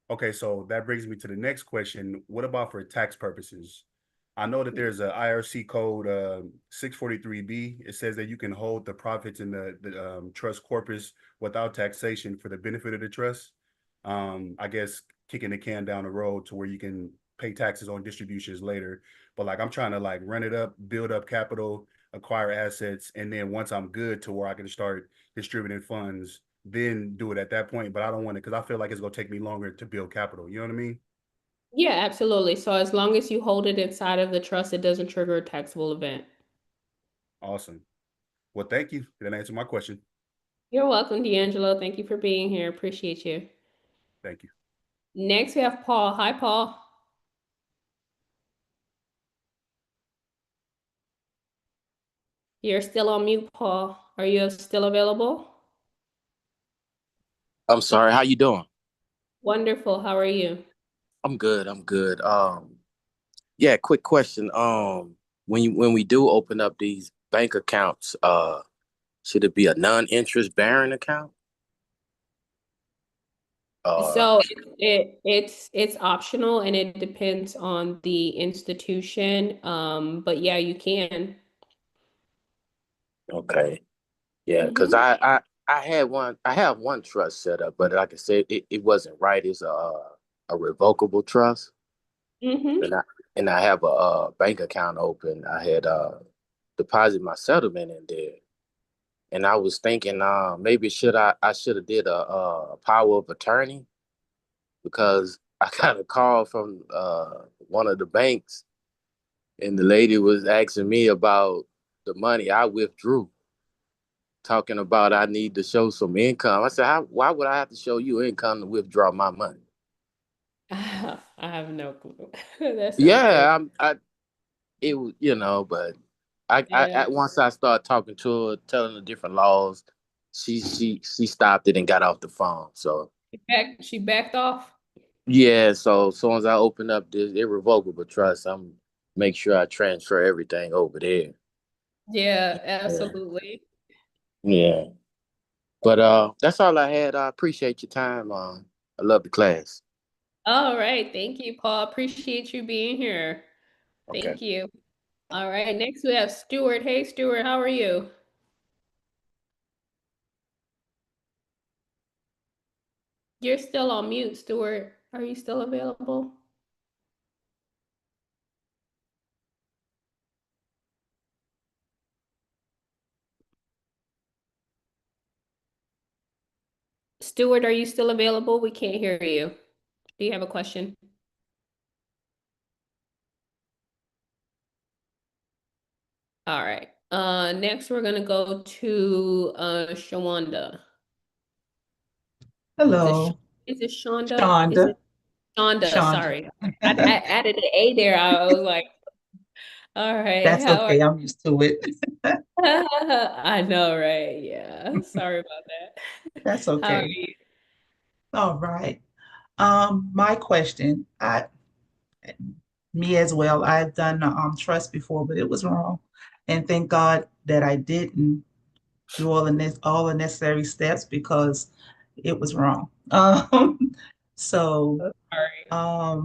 Okay, so that brings me to the next question. What about for tax purposes? I know that there's a IRC code 643B. It says that you can hold the profits in the trust corpus without taxation for the benefit of the trust. I guess kicking the can down the road to where you can pay taxes on distributions later. But like I'm trying to like run it up, build up capital, acquire assets, and then once I'm good to where I can start distributing funds, then do it at that point. But I don't want to because I feel like it's gonna take me longer to build capital. You know what I mean? Yeah, absolutely. So as long as you hold it inside of the trust, it doesn't trigger a taxable event. Awesome. Well, thank you. That answered my question. You're welcome, D'Angelo. Thank you for being here. Appreciate you. Thank you. Next, we have Paul. Hi, Paul. You're still on mute, Paul. Are you still available? I'm sorry, how you doing? Wonderful. How are you? I'm good, I'm good. Yeah, quick question. When we do open up these bank accounts, should it be a non-interest bearing account? So it's optional and it depends on the institution. But yeah, you can. Okay. Yeah, because Mm-hmm. I have one trust set up, but like I said, it wasn't right. It's a revocable trust. Mm-hmm. And I have a, bank account open. I had deposited my settlement in there. And I was thinking, maybe I should have did a power of attorney because I got a call from one of the banks, and the lady was asking me about the money I withdrew, talking about I need to show some income. I said, why would I have to show you income to withdraw my money? I have no clue. That sounds crazy. Yeah, it was, but Yeah. once I started talking to her, telling her different laws, she stopped it and got off the phone. So. She backed off. Yeah, so as soon as I open up this irrevocable trust, I'm make sure I transfer everything over there. Yeah, Yeah. absolutely. Yeah. But that's all I had. I appreciate your time. I love the class. All right. Thank you, Paul. Appreciate you being here. Okay. Thank you. All right. Next we have Stuart. Hey, Stuart, how are you? You're still on mute, Stuart. Are you still available? Stuart, are you still available? We can't hear you. Do you have a question? All right. Next we're gonna go to Shawanda. Hello, Is it Shonda? Is Shonda. it Shonda? Shonda. Sorry. I added an A there. I was like, all right, That's how are okay. I'm used to it. I know, right? Yeah. Sorry about that. That's How are okay. you? All right. My question, me as well. I've done trust before, but it was wrong, and thank God that I didn't do all the necessary steps because it was wrong. So, Sorry.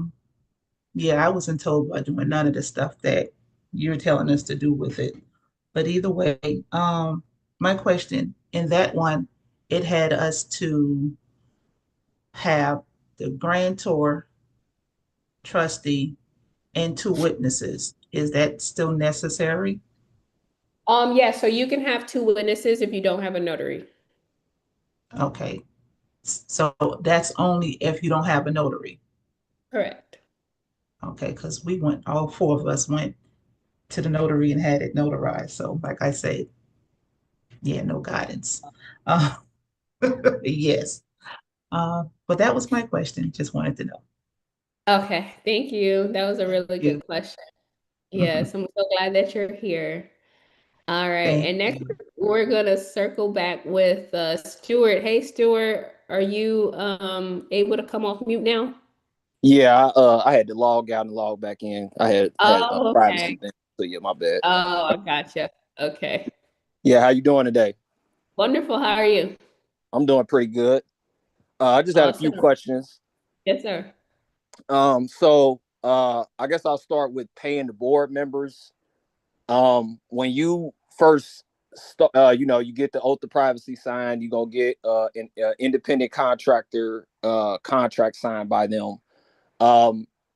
yeah, I wasn't told by doing none of the stuff that you're telling us to do with it. But either way, my question in that one, it had us to have the grantor, trustee, and two witnesses. Is that still necessary? Yeah, so you can have two witnesses if you don't have a notary. Okay. So that's only if you don't have a notary. Correct. Okay, because we went, all four of us went to the notary and had it notarized. So like I said, yeah, no guidance. Uh, yes. But that was my question. Just wanted to know. Okay, thank you. That was a really You. good question. Mhm. Yes, I'm so glad that you're here. All right, Thank and next you. we're gonna circle back with Stuart. Hey, Stuart, are you able to come off mute now? Yeah, I had to log out and log back in. I had a Oh, privacy okay. thing, so yeah, my bad. Oh, I gotcha. Okay. Yeah, how you doing today? Wonderful. How are you? I'm doing pretty good. I just had a few Awesome. questions. Yes, sir. I guess I'll start with paying the board members. When you first you get the oath of privacy signed, you're gonna get an independent contractor contract signed by them.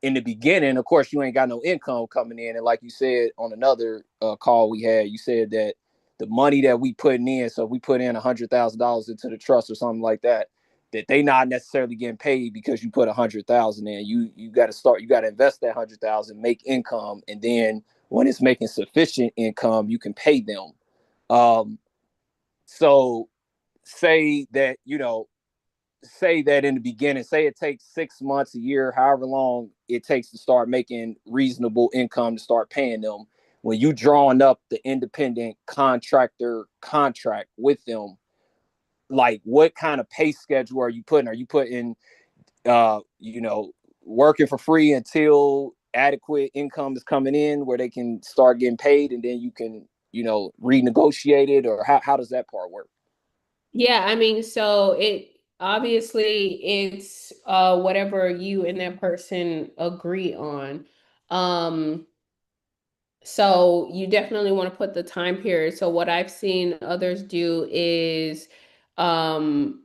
In the beginning, of course, you ain't got no income coming in, and like you said on another call we had, you said that the money that we putting in, so if we put in $100,000 into the trust or something like that, that they not necessarily getting paid because you put 100,000 in. You got to start, you got to invest that 100,000, make income, and then when it's making sufficient income, you can pay them. Um, so say that say that in the beginning, say it takes 6 months, a year, however long it takes to start making reasonable income to start paying them. When you drawing up the independent contractor contract with them, like what kind of pay schedule are you putting? Are you putting, uh, you know, working for free until adequate income is coming in where they can start getting paid and then you can, renegotiate it, or how does that part work? Yeah, I mean, so it obviously it's whatever you and that person agree on. Um so you definitely want to put the time period. So what I've seen others do um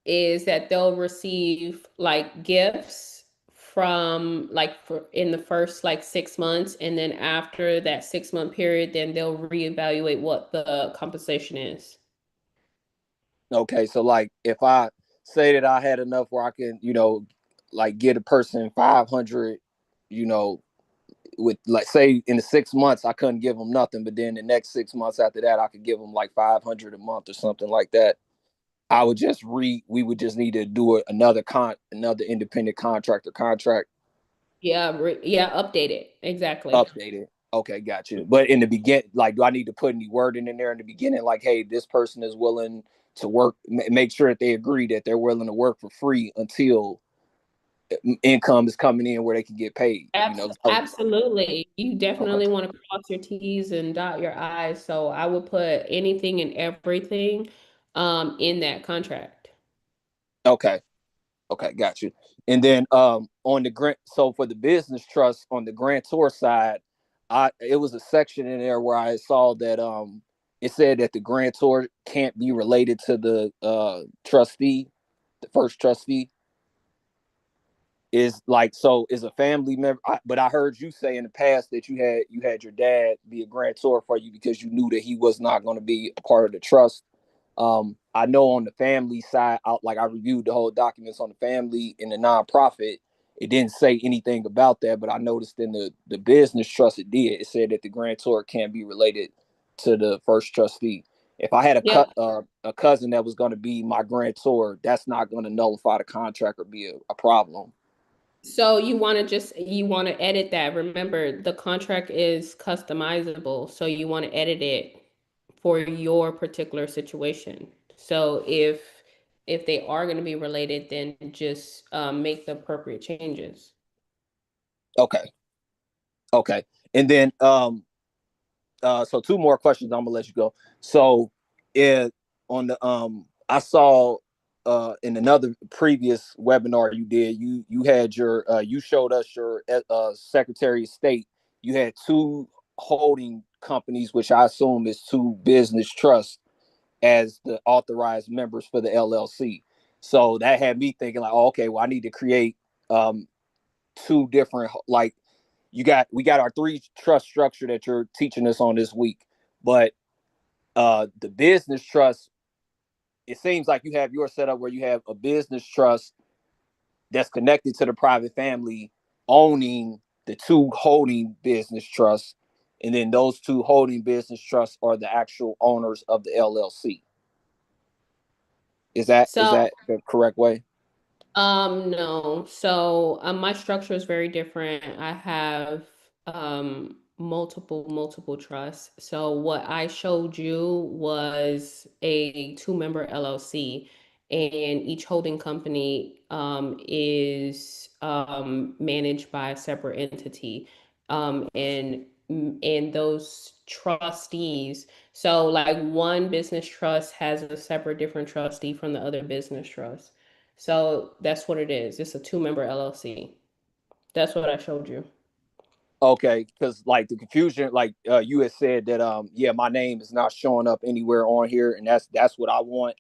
is that they'll receive like gifts from like for in the first like 6 months, and then after that 6 month period, then they'll reevaluate what the compensation is. Okay, so like if I say that I had enough where I can, like get a person 500, you know, with like say in the 6 months I couldn't give them nothing, but then the next 6 months after that I could give them like 500 a month or something like that. We would just need to do another independent contractor contract. Yeah, yeah, update it. Exactly. Updated. Okay, got you. But in the beginning, like, do I need to put any wording in there in the beginning, like, hey, this person is willing to work, make sure that they agree that they're willing to work for free until income is coming in where they can get paid. Absolutely. You Okay. definitely want to cross your T's and dot your I's. So I would put anything and everything in that contract. Okay. Okay, got you. And then on the grant, so for the business trust on the grantor side, it was a section in there where I saw that it said that the grantor can't be related to the trustee, the first trustee. Is like, so is a family member, but I heard you say in the past that you had your dad be a grantor for you because you knew that he was not going to be a part of the trust. I know on the family side, I reviewed the whole documents on the family in the nonprofit. It didn't say anything about that, but I noticed in the business trust it did. It said that the grantor can't be related to the first trustee. If I had Yeah. a cousin that was going to be my grantor, that's not going to nullify the contract or be a problem. So you want to edit that. Remember, the contract is customizable, so you want to edit it for your particular situation. So if they are going to be related, then just make the appropriate changes. Okay. Okay. And then so two more questions, I'm gonna let you go. So it on the I saw in another previous webinar you did, you had your you showed us your Secretary of State. You had two holding companies, which I assume is two business trusts, as the authorized members for the LLC. So that had me thinking like, oh, okay, well, I need to create two different, like we got our three trust structure that you're teaching us on this week, but the business trust, it seems like you have your setup where you have a business trust that's connected to the private family owning the two holding business trusts, and then those two holding business trusts are the actual owners of the LLC. Is that the correct way? No. So my structure is very different. I have multiple trusts. So what I showed you was a two-member LLC, and each holding company is managed by a separate entity. And those trustees, so like one business trust has a separate different trustee from the other business trust. So that's what it is. It's a two-member LLC. That's what I showed you. Okay, because like the confusion, like you had said that yeah, my name is not showing up anywhere on here, and that's what I want.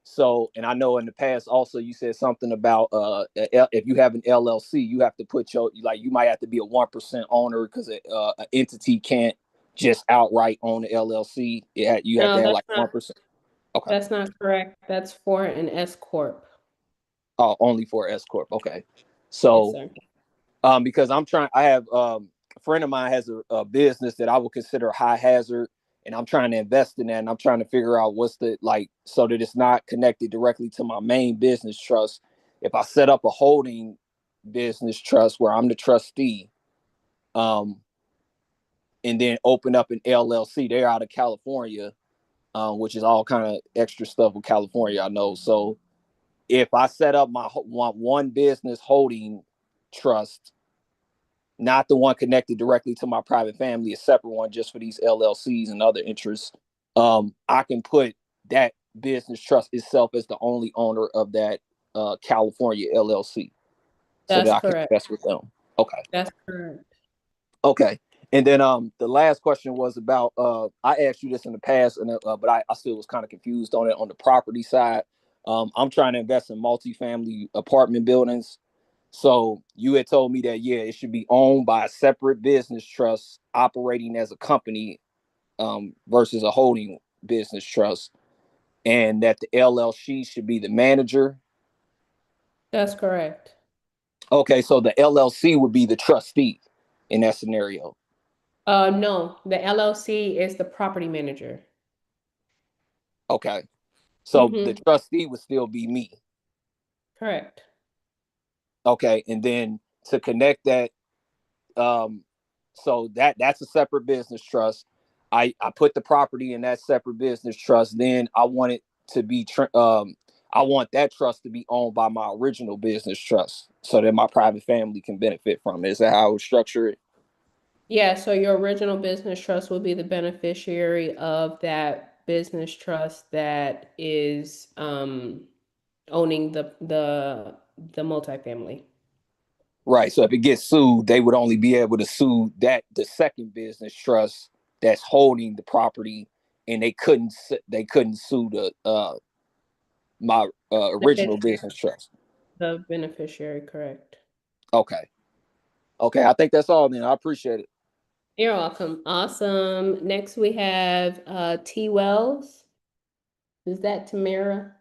So, and I know in the past also you said something about if you have an LLC, you have to put your, like, you might have to be a 1% owner because an entity can't just outright own the LLC. You have to have like 1%. Okay. That's not correct. That's for an S corp. Oh, only for S corp. Okay. So, yes, because I have a friend of mine has a business that I would consider high hazard, and I'm trying to invest in that, and I'm trying to figure out what's the, like, so that it's not connected directly to my main business trust. If I set up a holding business trust where I'm the trustee, and then open up an LLC, they're out of California, which is all kind of extra stuff with California, I know. So if I set up my one business holding trust, not the one connected directly to my private family, a separate one just for these LLCs and other interests, I can put that business trust itself as the only owner of that California LLC. So that I can invest with them. Okay. That's correct. Okay. And then the last question was about I asked you this in the past, and but I still was kind of confused on it on the property side. I'm trying to invest in multifamily apartment buildings. So you had told me that, yeah, it should be owned by a separate business trust operating as a company versus a holding business trust, and that the LLC should be the manager. That's correct. Okay, so the LLC would be the trustee in that scenario. No, the LLC is the property manager. Okay, so the trustee would still be me. Correct. Okay, and then to connect that, so that's a separate business trust. I put the property in that separate business trust. Then I want it to be I want that trust to be owned by my original business trust, so that my private family can benefit from it. Is that how I would structure it? Yeah, so your original business trust will be the beneficiary of that business trust that is owning the multifamily. Right. So if it gets sued, they would only be able to sue the second business trust that's holding the property, and they couldn't sue the my original business trust. The beneficiary, correct. Okay. Okay, I think that's all then. I appreciate it. You're welcome. Awesome. Next we have T Wells. Is that Tamara?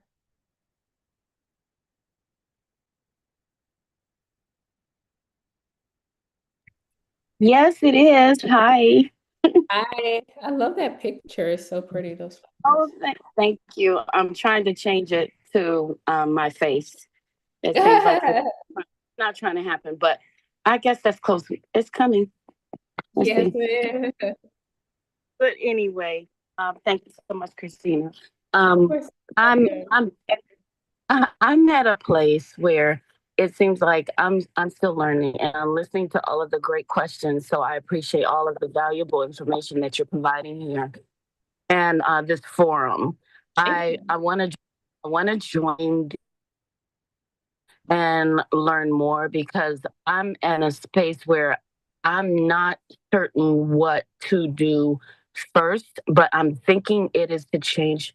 Yes, it is. Hi. Hi. I love that picture. It's so pretty. Those Oh, thank you. I'm trying to change it to my face. It seems like it's not trying to happen, but I guess that's close. It's coming. Let's yes, see. ma'am. But anyway, thank you so much, Christina. I'm at a place where it seems like I'm still learning, and I'm listening to all of the great questions. So I appreciate all of the valuable information that you're providing here and this forum. I want to want to join and learn more because I'm in a space where I'm not certain what to do first, but I'm thinking it is to change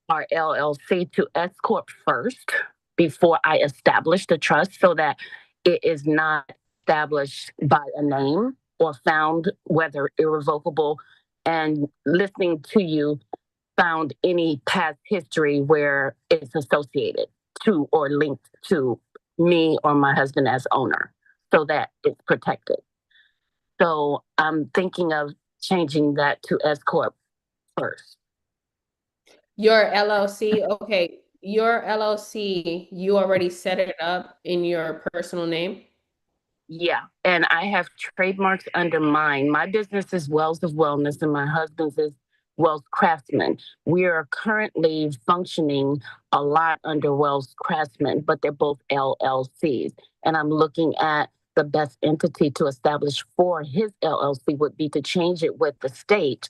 our LLC to S Corp first before I establish the trust so that it is not established by a name or found, whether irrevocable. And listening to you, found any past history where it's associated to or linked to me or my husband as owner so that it's protected. So I'm thinking of changing that to S Corp first. Your LLC, okay, your LLC, you already set it up in your personal name? Yeah, and I have trademarks under mine. My business is Wells of Wellness, and my husband's is Wells Craftsman. We are currently functioning a lot under Wells Craftsman, but they're both LLCs. And I'm looking at the best entity to establish for his LLC would be to change it with the state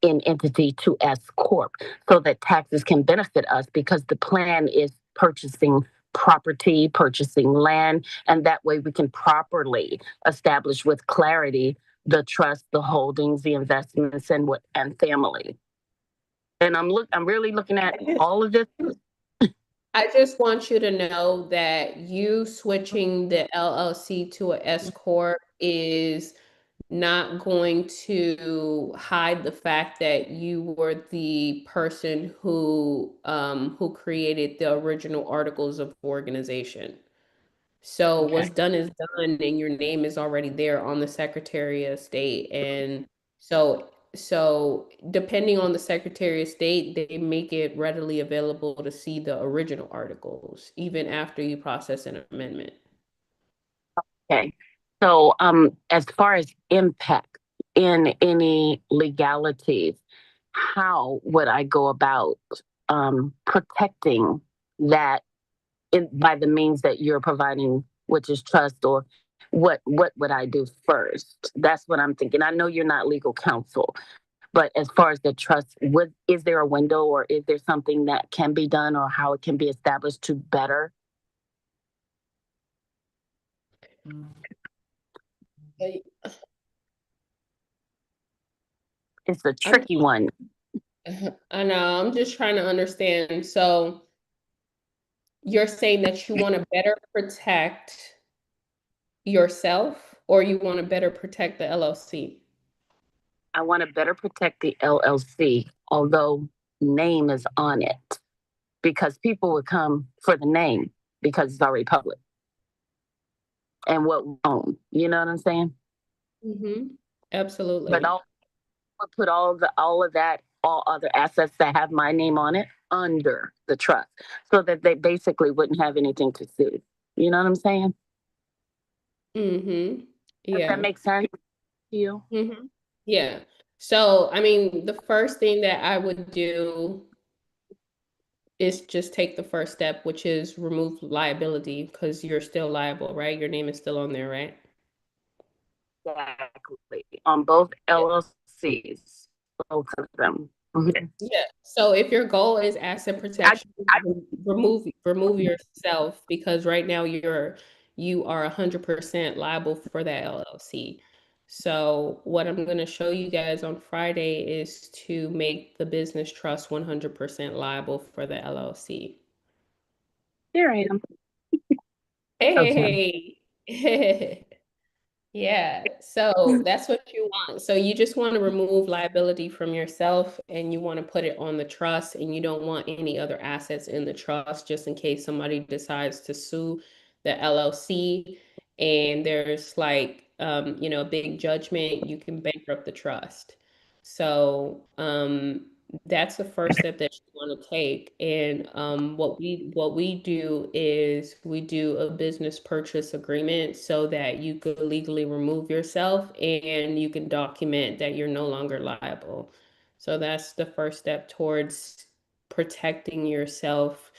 in entity to S Corp so that taxes can benefit us because the plan is purchasing property, purchasing land, and that way we can properly establish with clarity the trust, the holdings, the investments, and family. And I'm really looking at all of this. I just want you to know that you switching the LLC to a S Corp is not going to hide the fact that you were the person who created the original articles of organization. So what's done is done, and your name is already there on the Secretary of State. And so depending on the Secretary of State, they make it readily available to see the original articles, even after you process an amendment. Okay. So as far as impact in any legalities, how would I go about protecting that by the means that you're providing, which is trust, or what would I do first? That's what I'm thinking. I know you're not legal counsel, but as far as the trust, is there a window or is there something that can be done or how it can be established to better? It's a tricky one. I know, I'm just trying to understand. So you're saying that you want to better protect yourself or you want to better protect the LLC? I want to better protect the LLC, although name is on it, because people would come for the name because it's already public. And what we own, you know what I'm saying? Mm-hmm. Absolutely. But I'll put all of that, all other assets that have my name on it under the trust so that they basically wouldn't have anything to sue. You know what I'm saying? Mm-hmm. Yeah. Does that make sense to you? Mm-hmm. Yeah. So, I mean, the first thing that I would do is just take the first step, which is remove liability because you're still liable, right? Your name is still on there, right? Exactly. On both LLCs, both of them. Okay. Yeah. So if your goal is asset protection, remove yourself because right now you are 100% liable for that LLC. So what I'm going to show you guys on Friday is to make the business trust 100% liable for the LLC. Here I am. Hey. Yeah, so that's what you want. So you just want to remove liability from yourself and you want to put it on the trust and you don't want any other assets in the trust just in case somebody decides to sue the LLC and there's like a big judgment, you can bankrupt the trust. So that's the first step that you want to take. And what we do is we do a business purchase agreement so that you could legally remove yourself and you can document that you're no longer liable. So that's the first step towards protecting yourself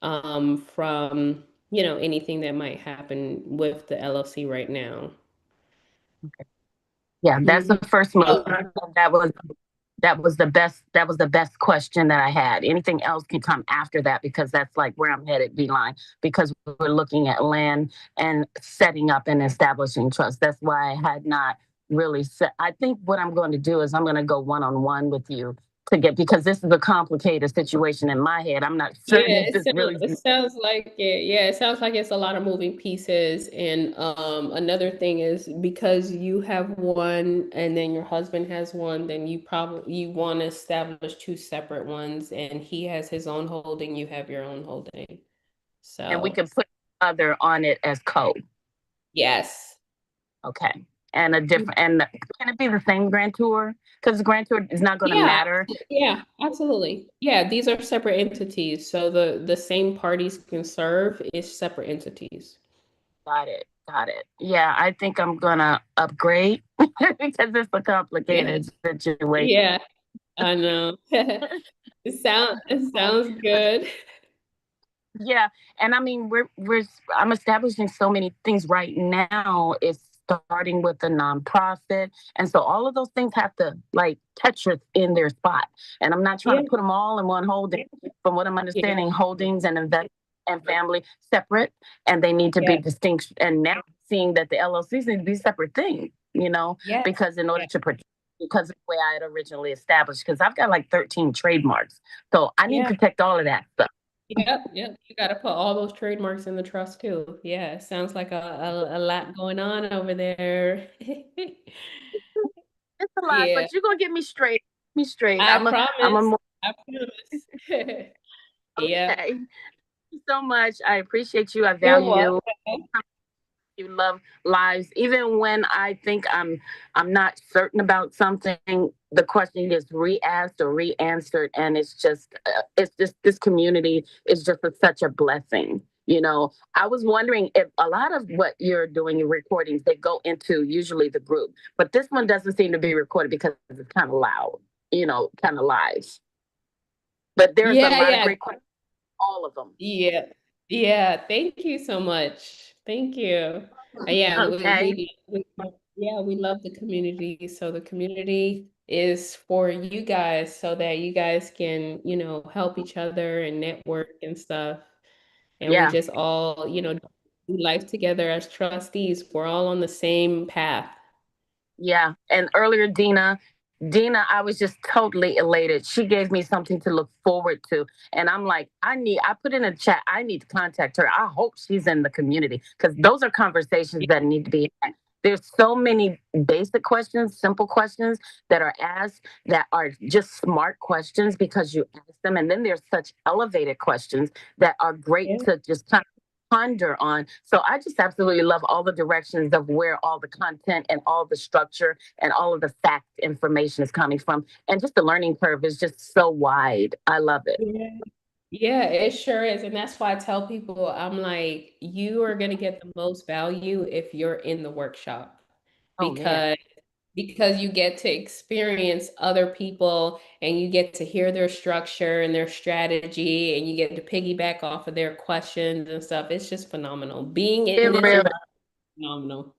from anything that might happen with the LLC right now. Yeah, that's the first move. That was That was the best question that I had. Anything else can come after that because that's like where I'm headed, beeline, because we're looking at land and setting up and establishing trust. That's why I had not really set. I think what I'm going to do is I'm going to go one-on-one with you to get, because this is a complicated situation in my head. I'm not certain Yeah, if this really. it sounds like it. Yeah, it sounds like it's a lot of moving pieces. And another thing is because you have one and then your husband has one, then you want to establish two separate ones, and he has his own holding, you have your own holding. And we So can put other on it as code. yes. Okay. And a different, and can it be the same grantor? Because the grantor is not going to Yeah, matter. yeah, absolutely. Yeah, these are separate entities. So the same parties can serve is separate entities. Got it. Got it. Yeah, I think I'm gonna upgrade because it's a complicated situation. Yeah, I know. It sounds good. Yeah, and I mean I'm establishing so many things right now. It's starting with a nonprofit, and so all of those things have to like Tetris in their spot. And I'm not trying Yeah. to put them all in one holding. From what I'm understanding, holdings and invest and family separate, and they need to be distinct. And now seeing that the LLCs need to be separate things, Yeah. because in order to protect. Because of the way I had originally established, because I've got like 13 trademarks, so I need to protect all of that stuff. Yep. You got to put all those trademarks in the trust too. Yeah, it sounds like a lot going on over there. It's a lot, Yeah, but you're gonna get me straight. Me straight. I I'm a. promise. I promise. Yeah. Okay. Thank you so much. I appreciate you. I You're value welcome. you. You love lives. Even when I think I'm not certain about something, the question gets re-asked or re-answered, and it's just this community is just such a blessing. I was wondering if a lot of what you're doing, your recordings, they go into usually the group, but this one doesn't seem to be recorded because it's kind of loud, kind of live. But there's a lot of great questions, all of them. Yeah. Yeah. Thank you so much. Thank you. Yeah, Okay. we love the community. So the community is for you guys so that you guys can, help each other and network and stuff. And we Yeah. just all, do life together as trustees. We're all on the same path. Yeah. And earlier, Dina, I was just totally elated. She gave me something to look forward to. And I'm like, I put in a chat, I need to contact her. I hope she's in the community because those are conversations that need to be had. There's so many basic questions, simple questions that are asked that are just smart questions because you ask them. And then there's such elevated questions that are great to just kind of ponder on. So I just absolutely love all the directions of where all the content and all the structure and all of the fact information is coming from. And just the learning curve is just so wide. I love it. Yeah, it sure is. And that's why I tell people, I'm like, you are going to get the most value if you're in the workshop Oh, man. because you get to experience other people and you get to hear their structure and their strategy and you get to piggyback off of their questions and stuff. It's just phenomenal. Being in this environment is phenomenal.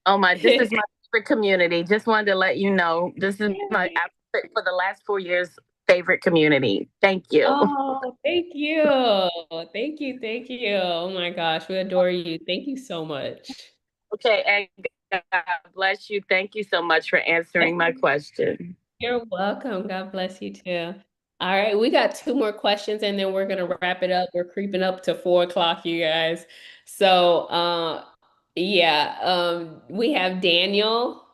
Oh my, this is my favorite community. Just wanted to let you know, this is my, for the last 4 years, favorite community. Thank you. Oh, thank you. Thank you. Thank you. Oh my gosh, we adore you. Thank you so much. Okay, and God bless you. Thank you so much for answering my question. You're welcome. God bless you too. All right, we got 2 more questions and then we're gonna wrap it up. We're creeping up to 4 o'clock, you guys. So yeah, we have Daniel.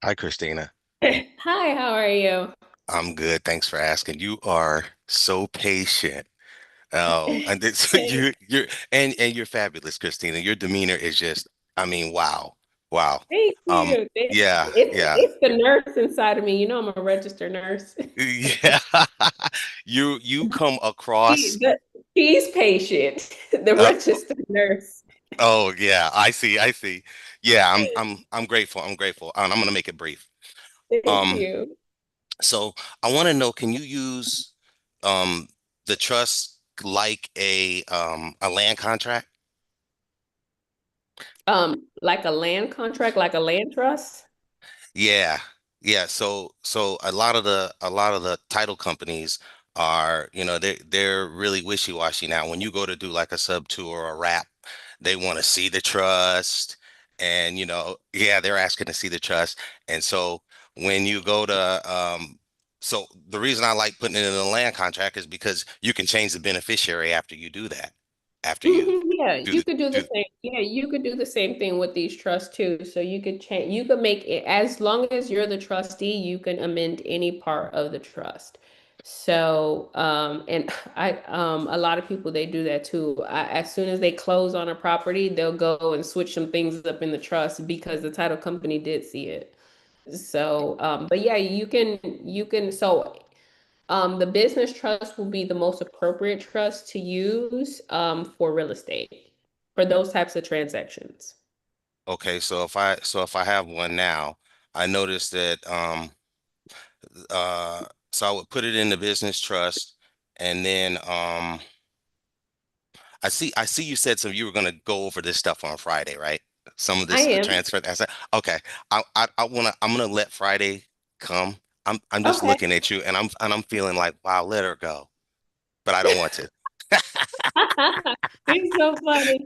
Hi, Christina. Hi, how are you? I'm good. Thanks for asking. You are so patient. Oh, and it's, you're you're fabulous, Christina. Your demeanor is just, I mean, wow, wow. Thank you. Yeah, yeah, It's the nurse inside of me. I'm a registered nurse. yeah. You come across. She's patient, the Uh, registered nurse. oh yeah, I see, I see. Yeah, I'm grateful. I'm grateful. And I'm gonna make it brief. Thank Um, you. so I want to know, can you use um the trust like a land contract? Like a land contract, like a land trust? Yeah. Yeah, so a lot of the title companies are, they're really wishy-washy now. When you go to do like a sub two or a wrap, they want to see the trust, and yeah, they're asking to see the trust. And so when you go to so the reason I like putting it in a land contract is because you can change the beneficiary after you do that. After you Yeah, do you the could do the do same. Yeah, you could do the same thing with these trusts too. So you could change, you could make it, as long as you're the trustee, you can amend any part of the trust. So, and a lot of people, they do that too. As soon as they close on a property, they'll go and switch some things up in the trust because the title company did see it. So, but yeah, the business trust will be the most appropriate trust to use for real estate for those types of transactions. Okay, so if I have one now, I noticed that so I would put it in the business trust, and then I see you said you were gonna go over this stuff on Friday, right? Some of I this am. transfer. I said, okay. I'm gonna let Friday come. I'm just Okay. looking at you, and I'm feeling like, wow, let her go, but I don't want to. It's so funny.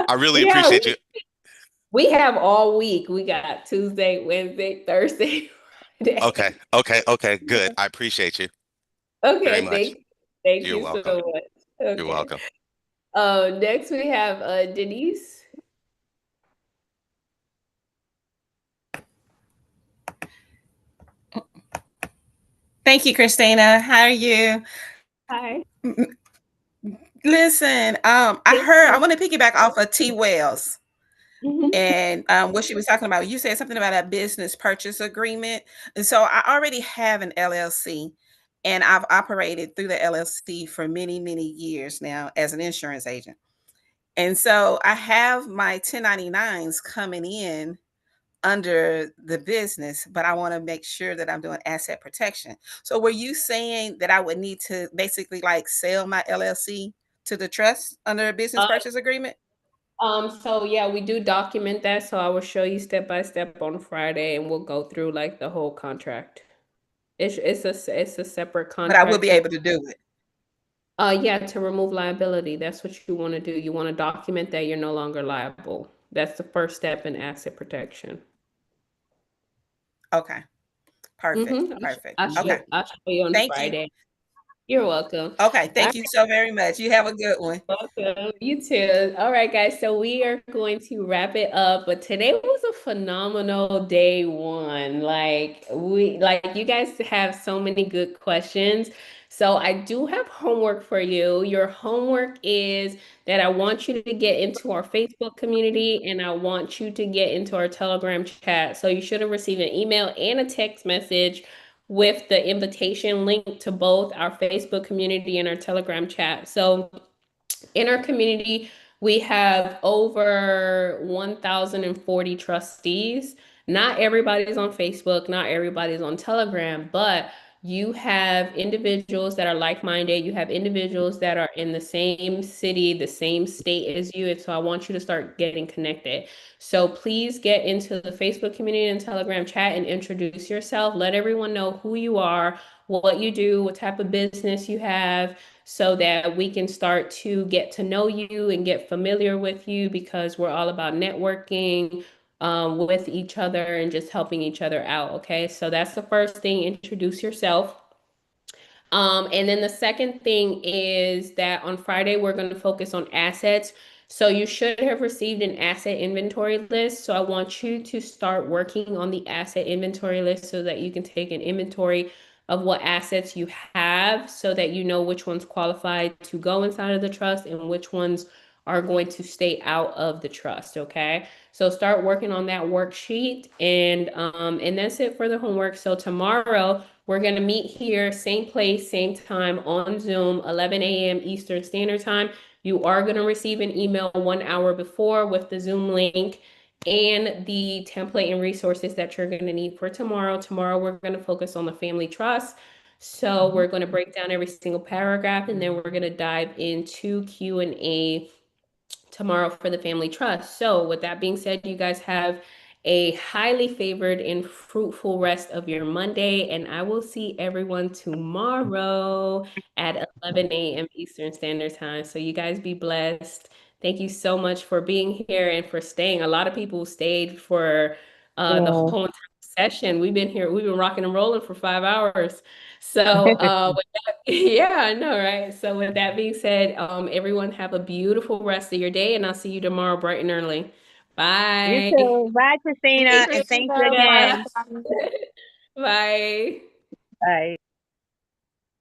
I really Yeah, appreciate you. we have all week. We got Tuesday, Wednesday, Thursday, Okay, Friday. okay, okay, good. I appreciate you very Okay, much. thank You're you so welcome. much. You're Okay. welcome. Next we have Denise. Thank you, Christina. How are you? Hi. Listen, I want to piggyback off of T. Wells and what she was talking about. You said something about a business purchase agreement. And so I already have an LLC and I've operated through the LLC for many, many years now as an insurance agent. And so I have my 1099s coming in under the business, but I want to make sure that I'm doing asset protection. So were you saying that I would need to basically like sell my LLC to the trust under a business Uh, purchase agreement? so yeah, we do document that. So I will show you step by step on Friday, and we'll go through like the whole contract. It's a separate But I will contract be to able to do it. yeah, to remove liability. That's what you want to do. You want to document that you're no longer liable. That's the first step in asset protection. Okay. Perfect. Mm-hmm. Perfect. I'll Okay. show you on Thank you. Friday. You're welcome. Okay. All Thank you so very much. You have a good one. welcome. You too. All right, guys. So we are going to wrap it up. But today was a phenomenal day one. Like you guys have so many good questions. So I do have homework for you. Your homework is that I want you to get into our Facebook community and I want you to get into our Telegram chat. So you should have received an email and a text message with the invitation link to both our Facebook community and our Telegram chat. So in our community, we have over 1,040 trustees. Not everybody's on Facebook, not everybody's on Telegram, but you have individuals that are like-minded. You have individuals that are in the same city, the same state as you. And so I want you to start getting connected. So please get into the Facebook community and Telegram chat and introduce yourself. Let everyone know who you are, what you do, what type of business you have, so that we can start to get to know you and get familiar with you, because we're all about networking with each other and just helping each other out. Okay, so that's the first thing. Introduce yourself. And then the second thing is that on Friday, we're going to focus on assets. So you should have received an asset inventory list. So I want you to start working on the asset inventory list so that you can take an inventory of what assets you have so that you know which ones qualify to go inside of the trust and which ones are going to stay out of the trust. Okay. So start working on that worksheet, and that's it for the homework. So tomorrow we're going to meet here, same place, same time on Zoom, 11 a.m. Eastern Standard Time. You are going to receive an email 1 hour before with the Zoom link and the template and resources that you're going to need for tomorrow. Tomorrow, we're going to focus on the family trust. So we're going to break down every single paragraph, and then we're going to dive into Q&A tomorrow for the family trust. So with that being said, you guys have a highly favored and fruitful rest of your Monday, and I will see everyone tomorrow at 11 a.m. Eastern Standard Time. So you guys be blessed. Thank you so much for being here and for staying. A lot of people stayed for the whole entire session. We've been rocking and rolling for 5 hours. So yeah, I know, right? So with that being said, everyone have a beautiful rest of your day, and I'll see you tomorrow bright and early. You Bye. too. Bye, Christina, Hey, and thank Christina. you again. Bye. Bye. Bye.